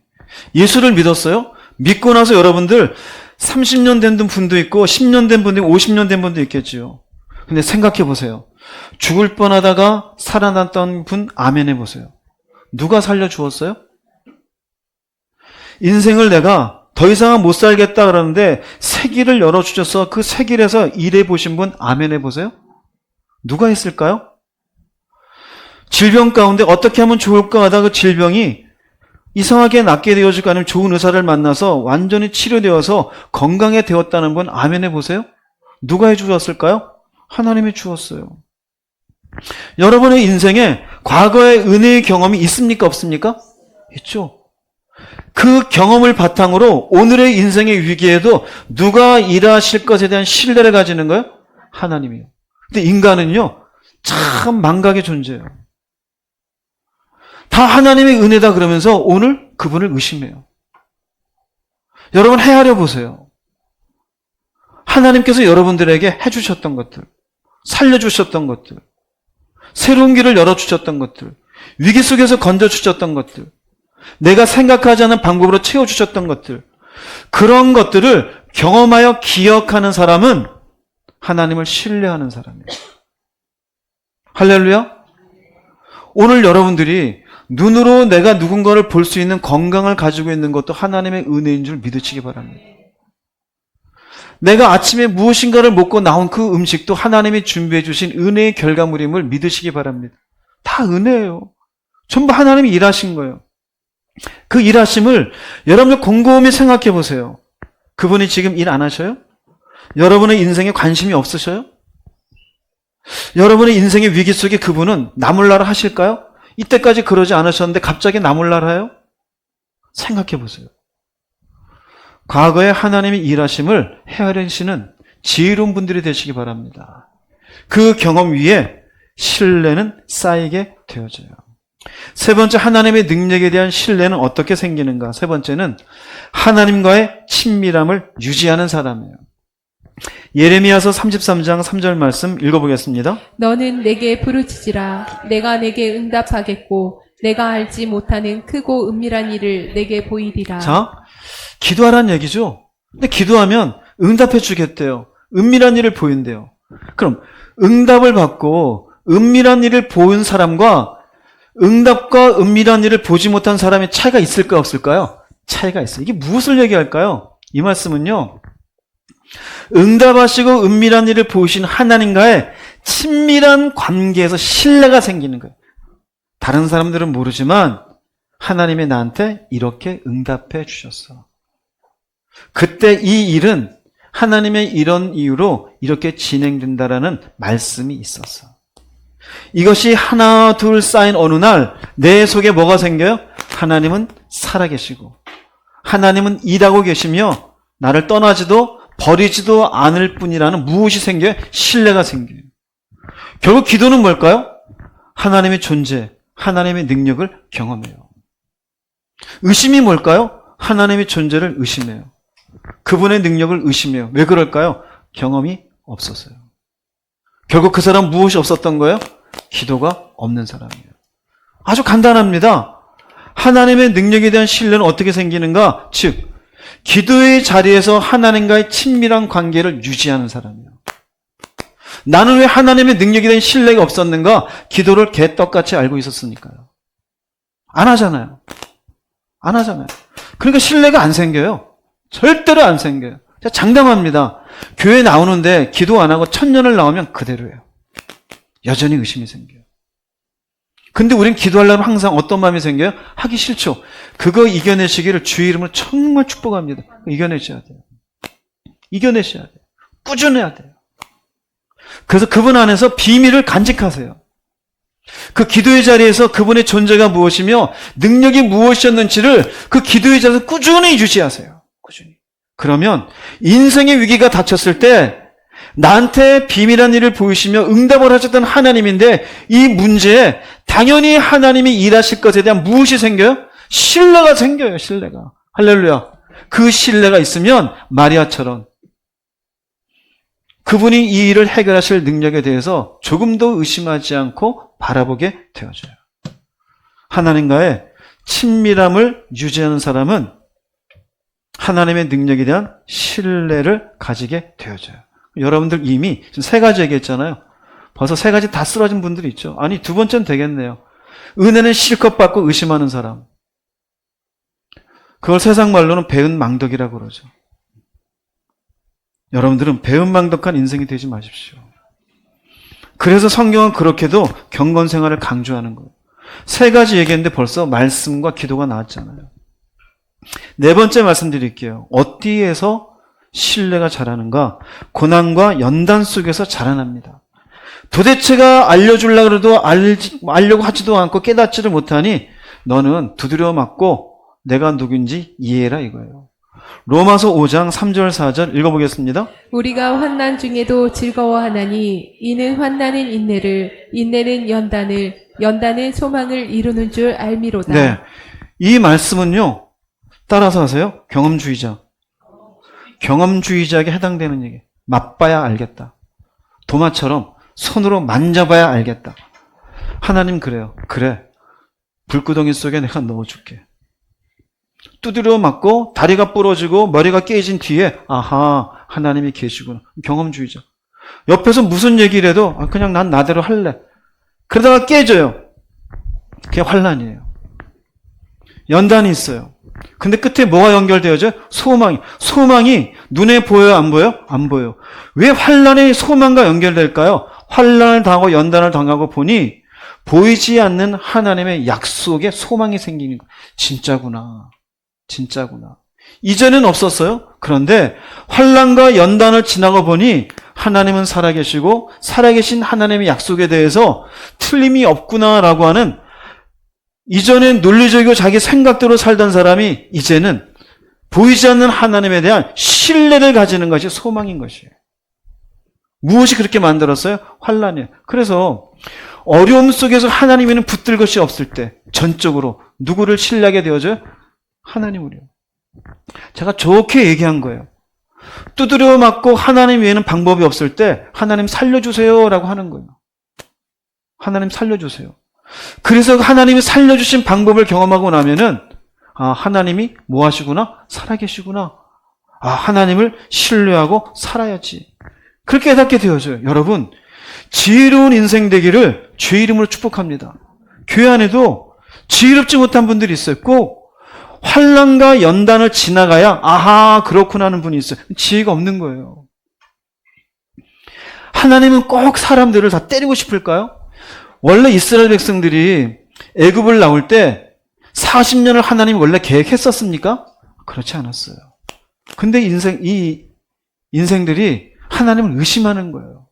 예수를 믿었어요? 믿고 나서 여러분들 30년 된 분도 있고 10년 된 분도 있고 50년 된 분도 있겠지요. 근데 생각해 보세요. 죽을 뻔하다가 살아났던 분 아멘 해보세요. 누가 살려주었어요? 인생을 내가 더 이상은 못 살겠다 그러는데 새 길을 열어주셔서 그 새 길에서 일해 보신 분 아멘 해보세요. 누가 했을까요? 질병 가운데 어떻게 하면 좋을까 하다가 그 질병이 이상하게 낫게 되어지고 아니면 좋은 의사를 만나서 완전히 치료되어서 건강해 되었다는 분 아멘 해보세요. 누가 해주었을까요? 하나님이 주었어요. 여러분의 인생에 과거의 은혜의 경험이 있습니까? 없습니까? 있죠. 그 경험을 바탕으로 오늘의 인생의 위기에도 누가 일하실 것에 대한 신뢰를 가지는 거예요? 하나님이요. 근데 인간은요, 참 망각의 존재예요. 다 하나님의 은혜다 그러면서 오늘 그분을 의심해요. 여러분 헤아려 보세요. 하나님께서 여러분들에게 해주셨던 것들, 살려주셨던 것들, 새로운 길을 열어주셨던 것들, 위기 속에서 건져주셨던 것들, 내가 생각하지 않은 방법으로 채워주셨던 것들, 그런 것들을 경험하여 기억하는 사람은 하나님을 신뢰하는 사람이에요. 할렐루야. 오늘 여러분들이 눈으로 내가 누군가를 볼 수 있는 건강을 가지고 있는 것도 하나님의 은혜인 줄 믿으시기 바랍니다. 내가 아침에 무엇인가를 먹고 나온 그 음식도 하나님이 준비해 주신 은혜의 결과물임을 믿으시기 바랍니다. 다 은혜예요. 전부 하나님이 일하신 거예요. 그 일하심을 여러분들 곰곰이 생각해 보세요. 그분이 지금 일 안 하셔요? 여러분의 인생에 관심이 없으셔요? 여러분의 인생의 위기 속에 그분은 나몰라라 하실까요? 이때까지 그러지 않으셨는데 갑자기 나몰라라 해요? 생각해 보세요. 과거에 하나님이 일하심을 헤아리시는 지혜로운 분들이 되시기 바랍니다. 그 경험 위에 신뢰는 쌓이게 되어져요. 세 번째, 하나님의 능력에 대한 신뢰는 어떻게 생기는가? 세 번째는 하나님과의 친밀함을 유지하는 사람이에요. 예레미야서 33장 3절 말씀 읽어보겠습니다. 너는 내게 부르짖으라. 내가 내게 응답하겠고 내가 알지 못하는 크고 은밀한 일을 내게 보이리라. 자, 기도하라는 얘기죠. 근데 기도하면 응답해 주겠대요. 은밀한 일을 보인대요. 그럼 응답을 받고 은밀한 일을 보인 사람과 응답과 은밀한 일을 보지 못한 사람의 차이가 있을까 없을까요? 차이가 있어요. 이게 무엇을 얘기할까요? 이 말씀은요, 응답하시고 은밀한 일을 보이신 하나님과의 친밀한 관계에서 신뢰가 생기는 거예요. 다른 사람들은 모르지만 하나님이 나한테 이렇게 응답해 주셨어. 그때 이 일은 하나님의 이런 이유로 이렇게 진행된다라는 말씀이 있었어. 이것이 하나 둘 쌓인 어느 날 내 속에 뭐가 생겨요? 하나님은 살아계시고 하나님은 일하고 계시며 나를 떠나지도 버리지도 않을 뿐이라는 무엇이 생겨요? 신뢰가 생겨요. 결국 기도는 뭘까요? 하나님의 존재, 하나님의 능력을 경험해요. 의심이 뭘까요? 하나님의 존재를 의심해요. 그분의 능력을 의심해요. 왜 그럴까요? 경험이 없었어요. 결국 그 사람 무엇이 없었던 거예요? 기도가 없는 사람이에요. 아주 간단합니다. 하나님의 능력에 대한 신뢰는 어떻게 생기는가? 즉, 기도의 자리에서 하나님과의 친밀한 관계를 유지하는 사람이에요. 나는 왜 하나님의 능력에 대한 신뢰가 없었는가? 기도를 개떡같이 알고 있었으니까요. 안 하잖아요. 안 하잖아요. 그러니까 신뢰가 안 생겨요. 절대로 안 생겨요. 제가 장담합니다. 교회 나오는데 기도 안 하고 1000년을 나오면 그대로예요. 여전히 의심이 생겨요. 근데 우린 기도하려면 항상 어떤 마음이 생겨요? 하기 싫죠. 그거 이겨내시기를 주의 이름으로 정말 축복합니다. 이겨내셔야 돼요. 이겨내셔야 돼요. 꾸준해야 돼요. 그래서 그분 안에서 비밀을 간직하세요. 그 기도의 자리에서 그분의 존재가 무엇이며 능력이 무엇이었는지를 그 기도의 자리에서 꾸준히 유지하세요. 꾸준히. 그러면 인생의 위기가 닥쳤을 때 나한테 비밀한 일을 보이시며 응답을 하셨던 하나님인데 이 문제에 당연히 하나님이 일하실 것에 대한 무엇이 생겨요? 신뢰가 생겨요. 신뢰가. 할렐루야. 그 신뢰가 있으면 마리아처럼 그분이 이 일을 해결하실 능력에 대해서 조금도 의심하지 않고 바라보게 되어져요. 하나님과의 친밀함을 유지하는 사람은 하나님의 능력에 대한 신뢰를 가지게 되어져요. 여러분들 이미 지금 3가지 얘기했잖아요. 벌써 3가지 다 쓰러진 분들이 있죠. 아니, 2번째는 되겠네요. 은혜는 실컷 받고 의심하는 사람. 그걸 세상 말로는 배은망덕이라고 그러죠. 여러분들은 배은망덕한 인생이 되지 마십시오. 그래서 성경은 그렇게도 경건 생활을 강조하는 거예요. 세 가지 얘기했는데 벌써 말씀과 기도가 나왔잖아요. 네 번째 말씀드릴게요. 어디에서 신뢰가 자라는가? 고난과 연단 속에서 자라납니다. 도대체가 알려주려고 해도 알려고 하지도 않고 깨닫지를 못하니 너는 두드려 맞고 내가 누군지 이해해라 이거예요. 로마서 5장 3절 4절 읽어보겠습니다. 우리가 환난 중에도 즐거워하나니 이는 환난은 인내를, 인내는 연단을, 연단은 소망을 이루는 줄 알미로다. 네, 이 말씀은요. 따라서 하세요. 경험주의자에게 해당되는 얘기. 맛봐야 알겠다. 도마처럼 손으로 만져봐야 알겠다. 하나님 그래요. 그래. 불구덩이 속에 내가 넣어줄게. 두드려 맞고 다리가 부러지고 머리가 깨진 뒤에 아하 하나님이 계시구나. 경험주의자. 옆에서 무슨 얘기를 해도 그냥 난 나대로 할래. 그러다가 깨져요. 그게 환난이에요. 연단이 있어요. 근데 끝에 뭐가 연결되어져요? 소망이. 소망이 눈에 보여요? 안 보여요? 안 보여요. 왜 환난이 소망과 연결될까요? 환난을 당하고 연단을 당하고 보니 보이지 않는 하나님의 약속에 소망이 생기는 거예요. 진짜구나. 진짜구나. 이전엔 없었어요. 그런데 환난과 연단을 지나고 보니 하나님은 살아계시고 살아계신 하나님의 약속에 대해서 틀림이 없구나라고 하는, 이전엔 논리적이고 자기 생각대로 살던 사람이 이제는 보이지 않는 하나님에 대한 신뢰를 가지는 것이 소망인 것이에요. 무엇이 그렇게 만들었어요? 환난이에요. 그래서 어려움 속에서 하나님에는 붙들 것이 없을 때 전적으로 누구를 신뢰하게 되어져요? 하나님을요. 제가 좋게 얘기한 거예요. 두드려 맞고 하나님 외에는 방법이 없을 때 하나님 살려주세요 라고 하는 거예요. 하나님 살려주세요. 그래서 하나님이 살려주신 방법을 경험하고 나면은 하나님이 뭐 하시구나? 살아계시구나. 하나님을 신뢰하고 살아야지. 그렇게 깨닫게 되어져요. 여러분, 지혜로운 인생 되기를 주의 이름으로 축복합니다. 교회 안에도 지혜롭지 못한 분들이 있어요. 꼭 환난과 연단을 지나가야 아하 그렇구나 하는 분이 있어요. 지혜가 없는 거예요. 하나님은 꼭 사람들을 다 때리고 싶을까요? 원래 이스라엘 백성들이 애굽을 나올 때 40년을 하나님이 원래 계획했었습니까? 그렇지 않았어요. 근데 이 인생들이 하나님을 의심하는 거예요.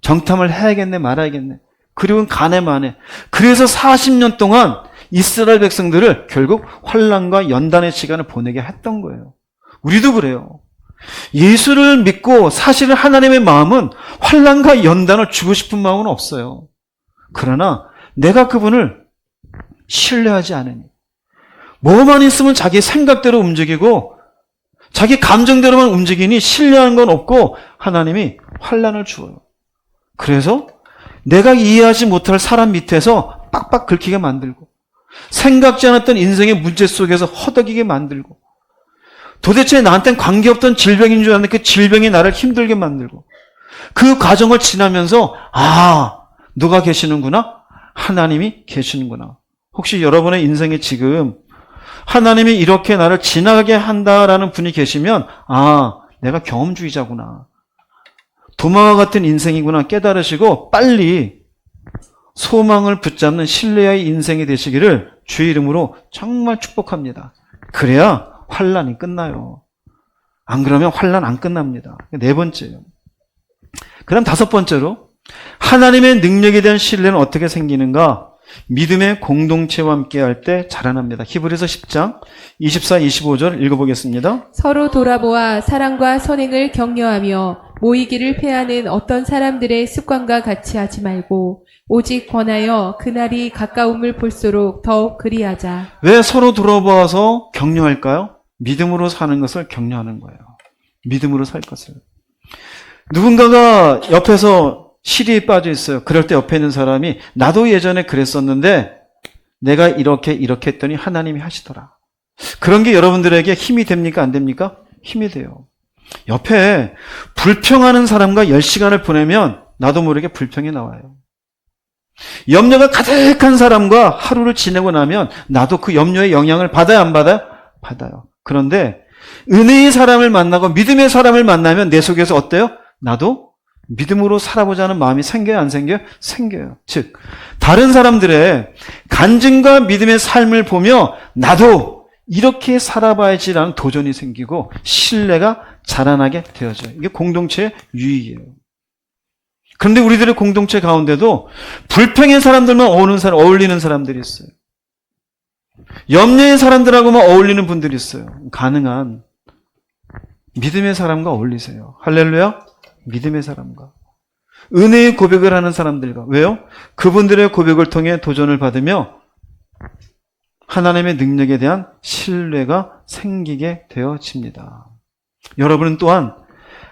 정탐을 해야겠네 말아야겠네. 그리고 간에 만에. 그래서 40년 동안 이스라엘 백성들을 결국 환난과 연단의 시간을 보내게 했던 거예요. 우리도 그래요. 예수를 믿고 사실은 하나님의 마음은 환난과 연단을 주고 싶은 마음은 없어요. 그러나 내가 그분을 신뢰하지 않으니, 뭐만 있으면 자기 생각대로 움직이고 자기 감정대로만 움직이니 신뢰하는 건 없고 하나님이 환난을 주어요. 그래서 내가 이해하지 못할 사람 밑에서 빡빡 긁히게 만들고 생각지 않았던 인생의 문제 속에서 허덕이게 만들고 도대체 나한테는 관계없던 질병인 줄 알았는데 그 질병이 나를 힘들게 만들고 그 과정을 지나면서 누가 계시는구나? 하나님이 계시는구나. 혹시 여러분의 인생에 지금 하나님이 이렇게 나를 지나가게 한다라는 분이 계시면 내가 경험주의자구나. 도마와 같은 인생이구나 깨달으시고 빨리 소망을 붙잡는 신뢰의 인생이 되시기를 주의 이름으로 정말 축복합니다. 그래야 환난이 끝나요. 안 그러면 환난 안 끝납니다. 네 번째요. 그럼 다섯 번째로 하나님의 능력에 대한 신뢰는 어떻게 생기는가? 믿음의 공동체와 함께 할 때 자라납니다. 히브리서 10장 24, 25절 읽어보겠습니다. 서로 돌아보아 사랑과 선행을 격려하며 모이기를 패하는 어떤 사람들의 습관과 같이 하지 말고 오직 권하여 그날이 가까움을 볼수록 더욱 그리하자. 왜 서로 돌아보아서 격려할까요? 믿음으로 사는 것을 격려하는 거예요. 믿음으로 살 것을. 누군가가 옆에서 시리에 빠져 있어요. 그럴 때 옆에 있는 사람이 나도 예전에 그랬었는데 내가 이렇게 했더니 하나님이 하시더라. 그런 게 여러분들에게 힘이 됩니까? 안 됩니까? 힘이 돼요. 옆에 불평하는 사람과 10시간을 보내면 나도 모르게 불평이 나와요. 염려가 가득한 사람과 하루를 지내고 나면 나도 그 염려의 영향을 받아요? 안 받아요? 받아요. 그런데 은혜의 사람을 만나고 믿음의 사람을 만나면 내 속에서 어때요? 나도 믿음으로 살아보자는 마음이 생겨요, 안 생겨요? 생겨요. 즉, 다른 사람들의 간증과 믿음의 삶을 보며 나도 이렇게 살아봐야지라는 도전이 생기고 신뢰가 자라나게 되어져요. 이게 공동체의 유익이에요. 그런데 우리들의 공동체 가운데도 불평의 사람들만 어울리는 사람들이 있어요. 염려의 사람들하고만 어울리는 분들이 있어요. 가능한 믿음의 사람과 어울리세요. 할렐루야. 믿음의 사람과. 은혜의 고백을 하는 사람들과. 왜요? 그분들의 고백을 통해 도전을 받으며 하나님의 능력에 대한 신뢰가 생기게 되어집니다. 여러분은 또한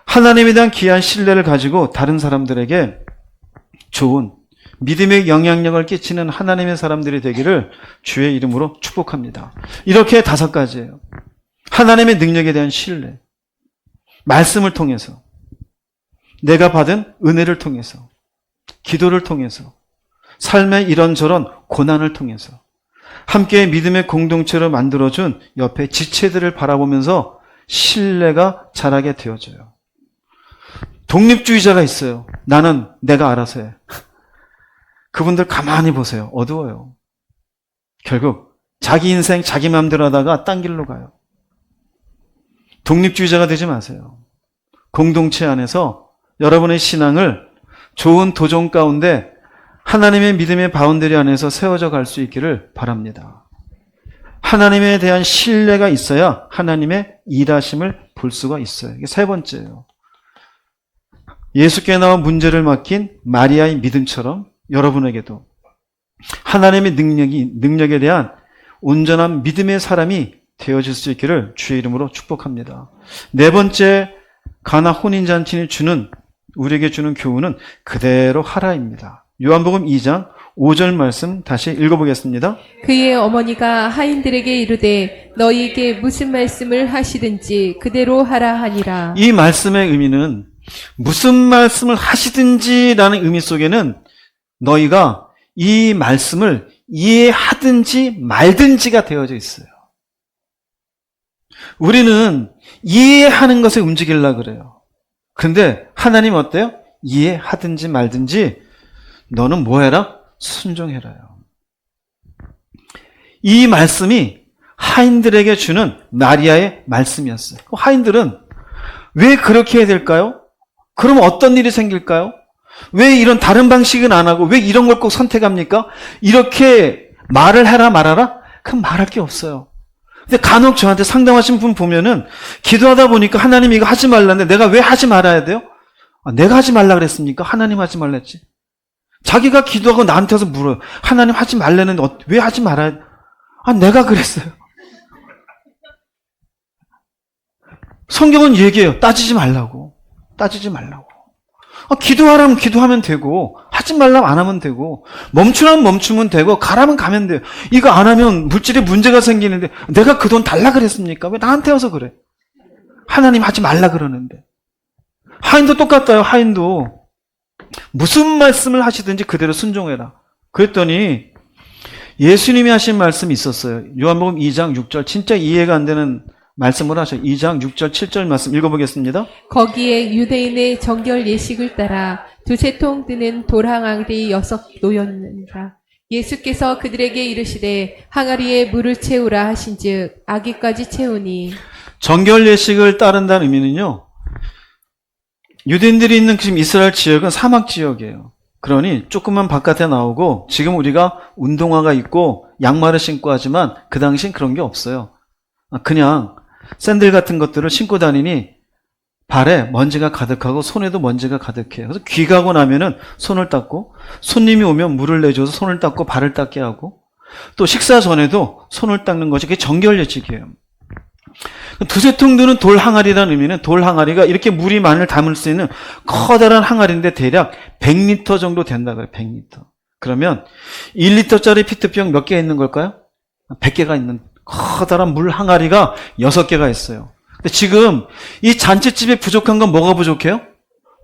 하나님에 대한 귀한 신뢰를 가지고 다른 사람들에게 좋은 믿음의 영향력을 끼치는 하나님의 사람들이 되기를 주의 이름으로 축복합니다. 이렇게 5가지예요. 하나님의 능력에 대한 신뢰, 말씀을 통해서, 내가 받은 은혜를 통해서, 기도를 통해서, 삶의 이런저런 고난을 통해서, 함께 믿음의 공동체로 만들어준 옆에 지체들을 바라보면서 신뢰가 자라게 되어져요. 독립주의자가 있어요. 나는 내가 알아서 해. 그분들 가만히 보세요. 어두워요. 결국 자기 인생 자기 마음대로 하다가 딴 길로 가요. 독립주의자가 되지 마세요. 공동체 안에서 여러분의 신앙을 좋은 도전 가운데 하나님의 믿음의 바운더리 안에서 세워져 갈 수 있기를 바랍니다. 하나님에 대한 신뢰가 있어야 하나님의 일하심을 볼 수가 있어요. 이게 3번째예요. 예수께 나와 문제를 맡긴 마리아의 믿음처럼 여러분에게도 하나님의 능력에 대한 온전한 믿음의 사람이 되어질 수 있기를 주의 이름으로 축복합니다. 4번째, 가나 혼인잔치니 우리에게 주는 교훈은 그대로 하라입니다. 요한복음 2장 5절 말씀 다시 읽어보겠습니다. 그의 어머니가 하인들에게 이르되 너희에게 무슨 말씀을 하시든지 그대로 하라 하니라. 이 말씀의 의미는 무슨 말씀을 하시든지라는 의미 속에는 너희가 이 말씀을 이해하든지 말든지가 되어져 있어요. 우리는 이해하는 것에 움직이려고 그래요. 근데 하나님 어때요? 이해하든지 말든지 너는 뭐 해라? 순종해라요. 이 말씀이 하인들에게 주는 마리아의 말씀이었어요. 하인들은 왜 그렇게 해야 될까요? 그럼 어떤 일이 생길까요? 왜 이런 다른 방식은 안 하고 왜 이런 걸 꼭 선택합니까? 이렇게 말을 해라 말아라? 그럼 말할 게 없어요. 근데 간혹 저한테 상담하신 분 보면은 기도하다 보니까 하나님 이거 하지 말라는데 내가 왜 하지 말아야 돼요? 내가 하지 말라 그랬습니까? 하나님 하지 말랬지. 자기가 기도하고 나한테 와서 물어요. 하나님 하지 말라는데 왜 하지 말아야 돼? 내가 그랬어요. 성경은 얘기해요. 따지지 말라고. 따지지 말라고. 기도하라면 기도하면 되고 하지 말라면 안 하면 되고 멈추라면 멈추면 되고 가라면 가면 돼요. 이거 안 하면 물질에 문제가 생기는데 내가 그 돈 달라 그랬습니까? 왜 나한테 와서 그래? 하나님 하지 말라 그러는데. 하인도 똑같아요. 하인도 무슨 말씀을 하시든지 그대로 순종해라. 그랬더니 예수님이 하신 말씀이 있었어요. 요한복음 2장 6절 진짜 이해가 안 되는 말씀을 하셔요. 2장 6절 7절 말씀 읽어보겠습니다. 거기에 유대인의 정결 예식을 따라 2-3통 드는 돌 항아리 6 놓였느니라. 예수께서 그들에게 이르시되 항아리에 물을 채우라 하신즉 아기까지 채우니. 정결 예식을 따른다는 의미는요. 유대인들이 있는 지금 이스라엘 지역은 사막 지역이에요. 그러니 조금만 바깥에 나오고 지금 우리가 운동화가 있고 양말을 신고 하지만 그 당시엔 그런 게 없어요. 그냥 샌들 같은 것들을 신고 다니니 발에 먼지가 가득하고 손에도 먼지가 가득해요. 그래서 귀가고 나면은 손을 닦고 손님이 오면 물을 내줘서 손을 닦고 발을 닦게 하고 또 식사 전에도 손을 닦는 것이 그게 정결 예식이에요. 2-3통 드는 돌 항아리라는 의미는 돌 항아리가 이렇게 물이 많이 담을 수 있는 커다란 항아리인데 대략 100리터 정도 된다 그래요. 100리터. 그러면 1리터짜리 피트병 몇 개 있는 걸까요? 100개가 있는 커다란 물 항아리가 6개가 있어요. 근데 지금 이 잔치집에 부족한 건 뭐가 부족해요?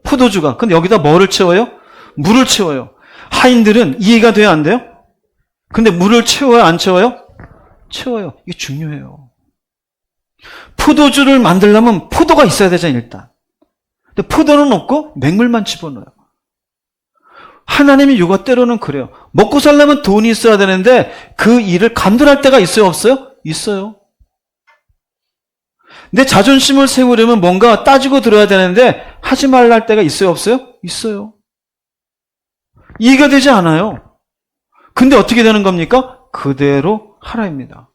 포도주가. 근데 여기다 뭐를 채워요? 물을 채워요. 하인들은 이해가 돼야 안 돼요? 근데 물을 채워요? 안 채워요? 채워요. 이게 중요해요. 포도주를 만들려면 포도가 있어야 되잖아요, 일단. 근데 포도는 없고 맹물만 집어넣어요. 하나님의 유가 때로는 그래요. 먹고 살려면 돈이 있어야 되는데 그 일을 간둔할 때가 있어요, 없어요? 있어요. 내 자존심을 세우려면 뭔가 따지고 들어야 되는데 하지 말라 할 때가 있어요, 없어요? 있어요. 이해가 되지 않아요. 근데 어떻게 되는 겁니까? 그대로 하라입니다.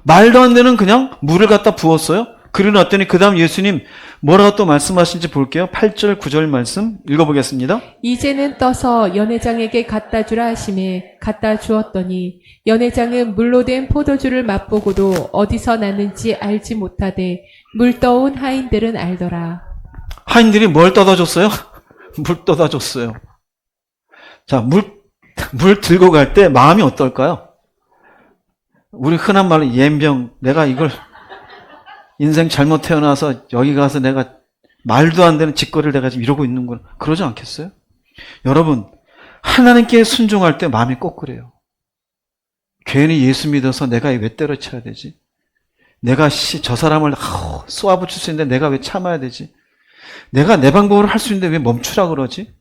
말도 안 되는 그냥 물을 갖다 부었어요. 그리고 놨더니 그 다음 예수님 뭐라고 또 말씀하신지 볼게요. 8절 9절 말씀 읽어보겠습니다. 이제는 떠서 연회장에게 갖다 주라 하심에 갖다 주었더니 연회장은 물로 된 포도주를 맛보고도 어디서 났는지 알지 못하되 물 떠온 하인들은 알더라. 하인들이 뭘 떠다 줬어요? 물 떠다 줬어요. 자, 물 들고 갈 때 마음이 어떨까요? 우리 흔한 말로 옌병, 내가 이걸 인생 잘못 태어나서 여기 가서 내가 말도 안 되는 짓거리를 내가 지금 이러고 있는구나. 그러지 않겠어요? 여러분, 하나님께 순종할 때 마음이 꼭 그래요. 괜히 예수 믿어서 내가 왜 때려쳐야 되지? 내가 저 사람을 쏘아붙일 수 있는데 내가 왜 참아야 되지? 내가 내 방법으로 할 수 있는데 왜 멈추라 그러지?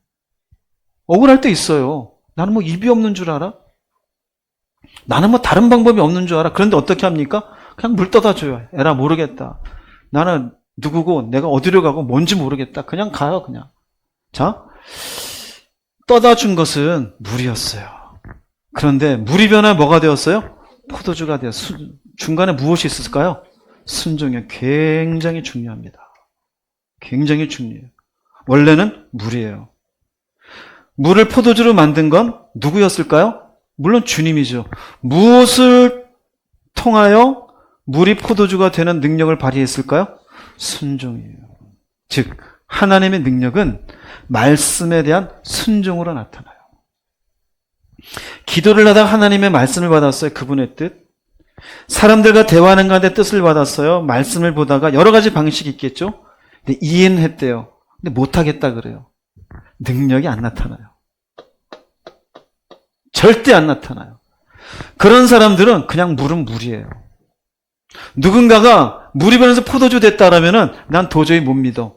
억울할 때 있어요. 나는 뭐 입이 없는 줄 알아? 나는 뭐 다른 방법이 없는 줄 알아? 그런데 어떻게 합니까? 그냥 물 떠다 줘요. 에라 모르겠다. 나는 누구고 내가 어디로 가고 뭔지 모르겠다. 그냥 가요, 그냥. 자, 떠다 준 것은 물이었어요. 그런데 물이 변해 뭐가 되었어요? 포도주가 되었어요. 중간에 무엇이 있을까요? 순종이 굉장히 중요합니다. 굉장히 중요해요. 원래는 물이에요. 물을 포도주로 만든 건 누구였을까요? 물론 주님이죠. 무엇을 통하여 물이 포도주가 되는 능력을 발휘했을까요? 순종이에요. 즉, 하나님의 능력은 말씀에 대한 순종으로 나타나요. 기도를 하다가 하나님의 말씀을 받았어요. 그분의 뜻. 사람들과 대화하는 가운데 뜻을 받았어요. 말씀을 보다가 여러 가지 방식이 있겠죠. 근데 이해는 했대요. 근데 못하겠다 그래요. 능력이 안 나타나요. 절대 안 나타나요. 그런 사람들은 그냥 물은 물이에요. 누군가가 물이 변해서 포도주 됐다라면은 난 도저히 못 믿어.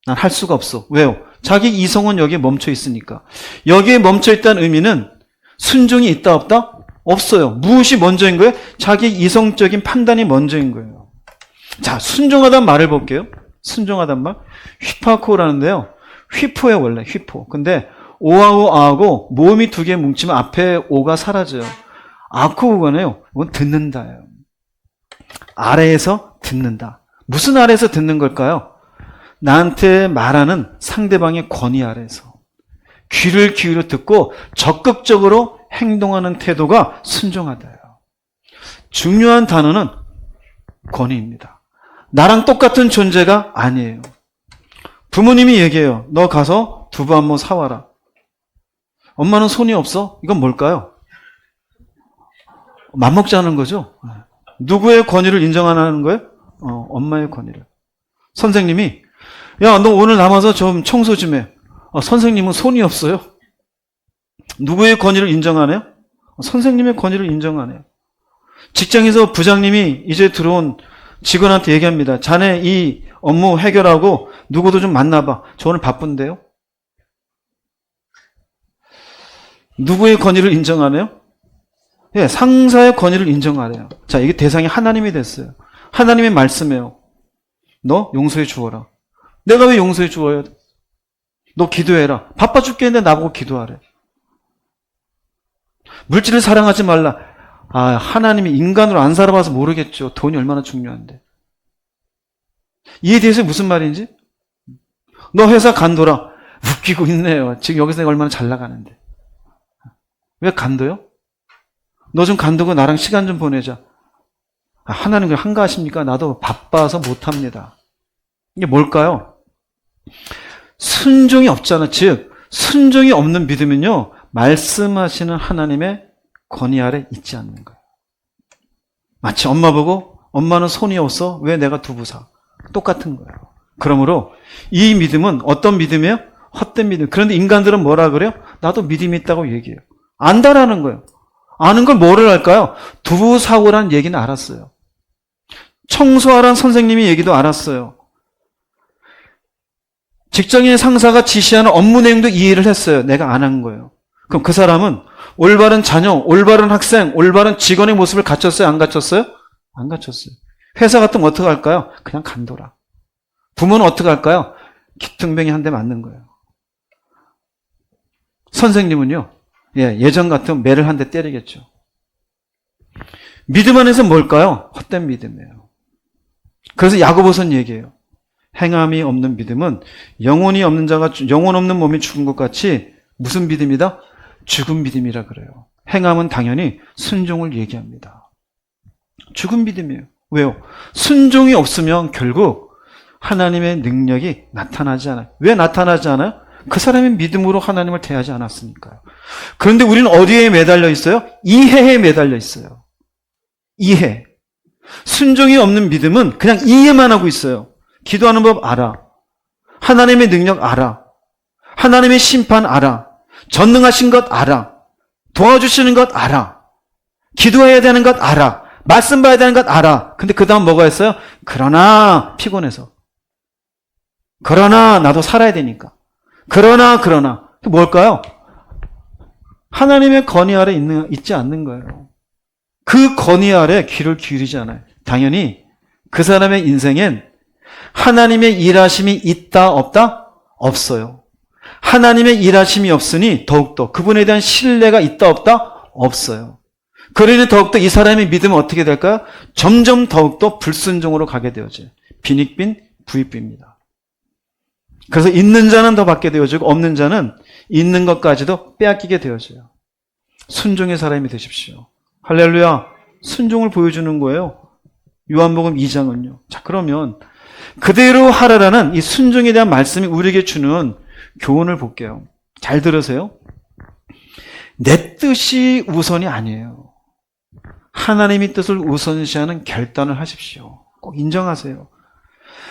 난 할 수가 없어. 왜요? 자기 이성은 여기에 멈춰 있으니까. 여기에 멈춰 있다는 의미는 순종이 있다 없다? 없어요. 무엇이 먼저인 거예요? 자기 이성적인 판단이 먼저인 거예요. 자, 순종하단 말을 볼게요. 순종하단 말. 휘파코라는데요. 휘포예요, 원래 휘포. 근데 오하고 아하고 모음이 두 개 뭉치면 앞에 오가 사라져요. 아코우가네요. 이건 듣는다예요. 아래에서 듣는다. 무슨 아래에서 듣는 걸까요? 나한테 말하는 상대방의 권위 아래에서 귀를 기울여 듣고 적극적으로 행동하는 태도가 순종하다예요. 중요한 단어는 권위입니다. 나랑 똑같은 존재가 아니에요. 부모님이 얘기해요. 너 가서 두부 한 번 사와라. 엄마는 손이 없어? 이건 뭘까요? 맘먹자는 거죠. 누구의 권위를 인정하는 거예요? 엄마의 권위를. 선생님이 야, 너 오늘 남아서 좀 청소 좀 해. 선생님은 손이 없어요. 누구의 권위를 인정하네요? 선생님의 권위를 인정하네요. 직장에서 부장님이 이제 들어온 직원한테 얘기합니다. 자네 이 업무 해결하고 누구도 좀 만나봐. 저 오늘 바쁜데요. 누구의 권위를 인정하네요? 예, 상사의 권위를 인정하래요. 자, 이게 대상이 하나님이 됐어요. 하나님의 말씀이에요. 너 용서해 주어라. 내가 왜 용서해 주어야 돼? 너 기도해라. 바빠 죽겠는데 나보고 기도하래. 물질을 사랑하지 말라. 하나님이 인간으로 안 살아봐서 모르겠죠. 돈이 얼마나 중요한데. 이에 대해서 무슨 말인지? 너 회사 간도라. 웃기고 있네요. 지금 여기서 내가 얼마나 잘 나가는데. 왜 간도요? 너 좀 간두고 나랑 시간 좀 보내자. 하나님 그걸 한가하십니까? 나도 바빠서 못합니다. 이게 뭘까요? 순종이 없잖아. 즉 순종이 없는 믿음은요, 말씀하시는 하나님의 권위 아래 있지 않는 거예요. 마치 엄마 보고 엄마는 손이 없어 왜 내가 두부 사? 똑같은 거예요. 그러므로 이 믿음은 어떤 믿음이에요? 헛된 믿음. 그런데 인간들은 뭐라 그래요? 나도 믿음이 있다고 얘기해요. 안다라는 거예요. 아는 걸 뭐를 할까요? 두부 사오라는 얘기는 알았어요. 청소하라는 선생님이 얘기도 알았어요. 직장인 상사가 지시하는 업무 내용도 이해를 했어요. 내가 안 한 거예요. 그럼 그 사람은 올바른 자녀, 올바른 학생, 올바른 직원의 모습을 갖췄어요? 안 갖췄어요? 안 갖췄어요. 회사 같으면 어떻게 할까요? 그냥 간둬라. 부모는 어떻게 할까요? 기퉁뱅이 한 대 맞는 거예요. 선생님은요, 예전 같으면 매를 한 대 때리겠죠. 믿음 안에서 뭘까요? 헛된 믿음이에요. 그래서 야고보서는 얘기해요. 행함이 없는 믿음은 영혼 없는 몸이 죽은 것 같이 무슨 믿음이다? 죽은 믿음이라 그래요. 행함은 당연히 순종을 얘기합니다. 죽은 믿음이에요. 왜요? 순종이 없으면 결국 하나님의 능력이 나타나지 않아요. 왜 나타나지 않아요? 그 사람의 믿음으로 하나님을 대하지 않았으니까요. 그런데 우리는 어디에 매달려 있어요? 이해에 매달려 있어요. 이해. 순종이 없는 믿음은 그냥 이해만 하고 있어요. 기도하는 법 알아. 하나님의 능력 알아. 하나님의 심판 알아. 전능하신 것 알아. 도와주시는 것 알아. 기도해야 되는 것 알아. 말씀 봐야 되는 것 알아. 근데 그 다음 뭐가 있어요? 그러나 피곤해서. 그러나 나도 살아야 되니까. 그러나 뭘까요? 하나님의 건의 아래 있지 않는 거예요. 그 건의 아래 귀를 기울이지 않아요. 당연히 그 사람의 인생엔 하나님의 일하심이 있다 없다? 없어요. 하나님의 일하심이 없으니 더욱더 그분에 대한 신뢰가 있다 없다? 없어요. 그러니 더욱더 이 사람의 믿음은 어떻게 될까요? 점점 더욱더 불순종으로 가게 되어져요. 빈익빈 부익빈입니다. 그래서 있는 자는 더 받게 되어지고 없는 자는 있는 것까지도 빼앗기게 되어져요. 순종의 사람이 되십시오. 할렐루야. 순종을 보여주는 거예요. 요한복음 2장은요. 자, 그러면 그대로 하라라는 이 순종에 대한 말씀이 우리에게 주는 교훈을 볼게요. 잘 들으세요. 내 뜻이 우선이 아니에요. 하나님의 뜻을 우선시하는 결단을 하십시오. 꼭 인정하세요.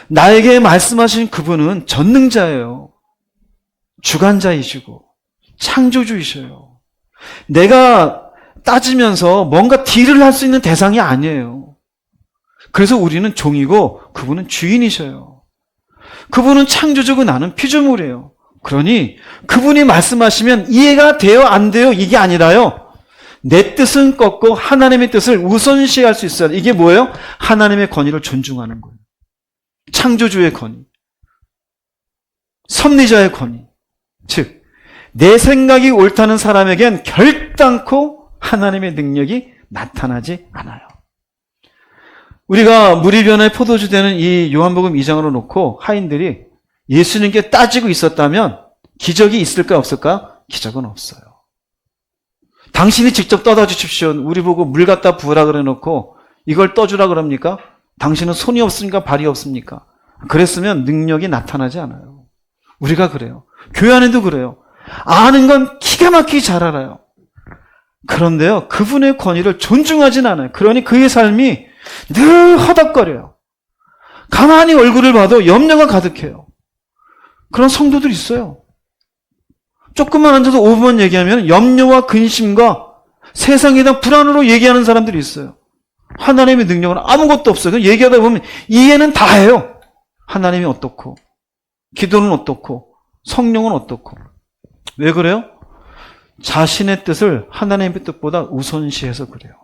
나에게 말씀하신 그분은 전능자예요. 주관자이시고 창조주이셔요. 내가 따지면서 뭔가 딜을 할 수 있는 대상이 아니에요. 그래서 우리는 종이고 그분은 주인이셔요. 그분은 창조주고 나는 피조물이에요. 그러니 그분이 말씀하시면 이해가 돼요, 안 돼요? 이게 아니라요. 내 뜻은 꺾고 하나님의 뜻을 우선시할 수 있어요. 이게 뭐예요? 하나님의 권위를 존중하는 거예요. 창조주의 권위. 섭리자의 권위. 즉, 내 생각이 옳다는 사람에겐 결단코 하나님의 능력이 나타나지 않아요. 우리가 무리변의 포도주 되는 이 요한복음 2장으로 놓고 하인들이 예수님께 따지고 있었다면 기적이 있을까 없을까? 기적은 없어요. 당신이 직접 떠다 주십시오. 우리 보고 물 갖다 부으라 그래 놓고 이걸 떠주라 그럽니까? 당신은 손이 없습니까? 발이 없습니까? 그랬으면 능력이 나타나지 않아요. 우리가 그래요. 교회 안에도 그래요. 아는 건 기가 막히게 잘 알아요. 그런데요, 그분의 권위를 존중하진 않아요. 그러니 그의 삶이 늘 허덕거려요. 가만히 얼굴을 봐도 염려가 가득해요. 그런 성도들이 있어요. 조금만 앉아서 5분만 얘기하면 염려와 근심과 세상에 대한 불안으로 얘기하는 사람들이 있어요. 하나님의 능력은 아무것도 없어요. 얘기하다 보면 이해는 다 해요. 하나님이 어떻고, 기도는 어떻고, 성령은 어떻고. 왜 그래요? 자신의 뜻을 하나님의 뜻보다 우선시해서 그래요.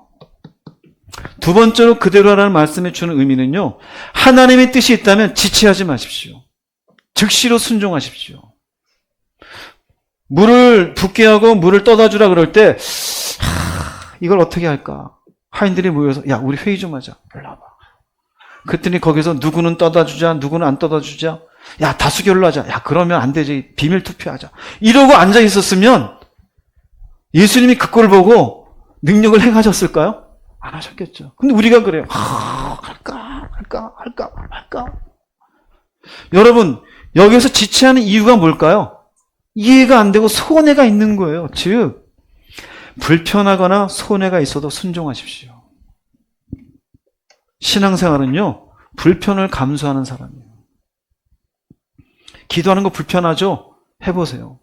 두 번째로 그대로 하라는 말씀에 주는 의미는요, 하나님의 뜻이 있다면 지체하지 마십시오. 즉시로 순종하십시오. 물을 붓게 하고 물을 떠다 주라 그럴 때 이걸 어떻게 할까? 하인들이 모여서 야, 우리 회의 좀 하자. 일로 와봐. 그랬더니 거기서 누구는 떠다 주자, 누구는 안 떠다 주자. 야, 다수결로 하자. 야, 그러면 안 되지. 비밀 투표하자. 이러고 앉아 있었으면 예수님이 그 꼴을 보고 능력을 행하셨을까요? 안 하셨겠죠. 근데 우리가 그래요. 할까? 여러분, 여기서 지체하는 이유가 뭘까요? 이해가 안 되고 손해가 있는 거예요. 즉, 불편하거나 손해가 있어도 순종하십시오. 신앙생활은요, 불편을 감수하는 사람이에요. 기도하는 거 불편하죠? 해보세요.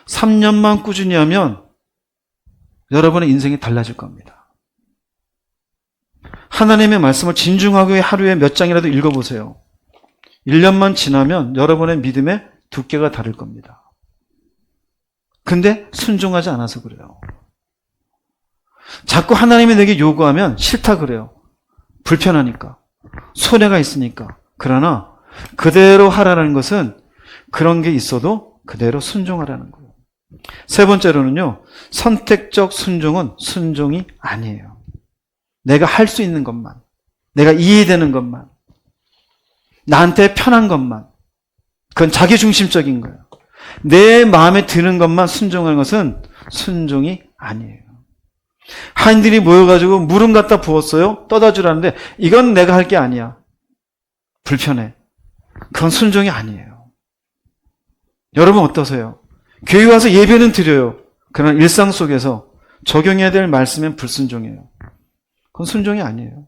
3년만 꾸준히 하면 여러분의 인생이 달라질 겁니다. 하나님의 말씀을 진중하게 하루에 몇 장이라도 읽어보세요. 1년만 지나면 여러분의 믿음의 두께가 다를 겁니다. 근데 순종하지 않아서 그래요. 자꾸 하나님이 내게 요구하면 싫다 그래요. 불편하니까. 손해가 있으니까. 그러나 그대로 하라는 것은 그런 게 있어도 그대로 순종하라는 거예요. 세 번째로는요, 선택적 순종은 순종이 아니에요. 내가 할 수 있는 것만, 내가 이해되는 것만, 나한테 편한 것만, 그건 자기중심적인 거예요. 내 마음에 드는 것만 순종하는 것은 순종이 아니에요. 하인들이 모여가지고 물은 갖다 부었어요. 떠다 주라는데 이건 내가 할 게 아니야. 불편해. 그건 순종이 아니에요. 여러분 어떠세요? 교회 와서 예배는 드려요. 그러나 일상 속에서 적용해야 될 말씀은 불순종이에요. 그건 순종이 아니에요.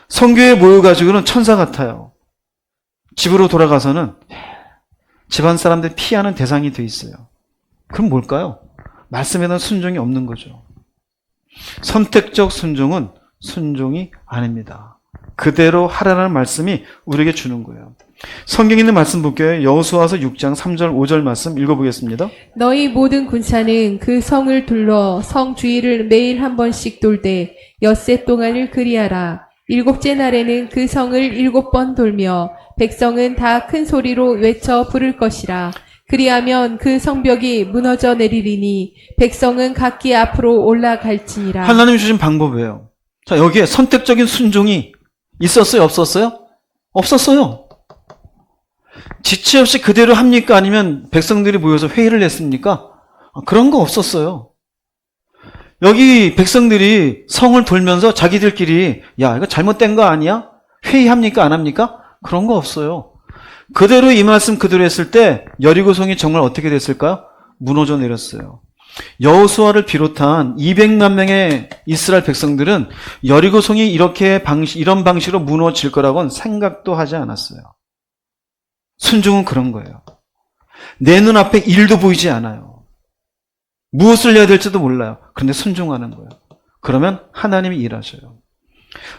성교에 모여가지고는 천사 같아요. 집으로 돌아가서는 집안 사람들 피하는 대상이 돼 있어요. 그럼 뭘까요? 말씀에 대한 순종이 없는 거죠. 선택적 순종은 순종이 아닙니다. 그대로 하라는 말씀이 우리에게 주는 거예요. 성경에 있는 말씀 볼게요. 여호수아서 6장 3절 5절 말씀 읽어보겠습니다. 너희 모든 군사는 그 성을 둘러 성 주위를 매일 한 번씩 돌되 엿새 동안을 그리하라. 일곱째 날에는 그 성을 7번 돌며 백성은 다 큰 소리로 외쳐 부를 것이라. 그리하면 그 성벽이 무너져 내리리니 백성은 각기 앞으로 올라갈지니라. 하나님이 주신 방법이에요. 자, 여기에 선택적인 순종이 있었어요? 없었어요? 없었어요. 지체 없이 그대로 합니까? 아니면 백성들이 모여서 회의를 했습니까? 그런 거 없었어요. 여기 백성들이 성을 돌면서 자기들끼리 야, 이거 잘못된 거 아니야? 회의합니까? 안 합니까? 그런 거 없어요. 그대로 이 말씀 그대로 했을 때 여리고성이 정말 어떻게 됐을까요? 무너져 내렸어요. 여호수아를 비롯한 200만 명의 이스라엘 백성들은 여리고성이 이런 방식으로 무너질 거라고는 생각도 하지 않았어요. 순종은 그런 거예요. 내 눈앞에 일도 보이지 않아요. 무엇을 해야 될지도 몰라요. 그런데 순종하는 거예요. 그러면 하나님이 일하셔요.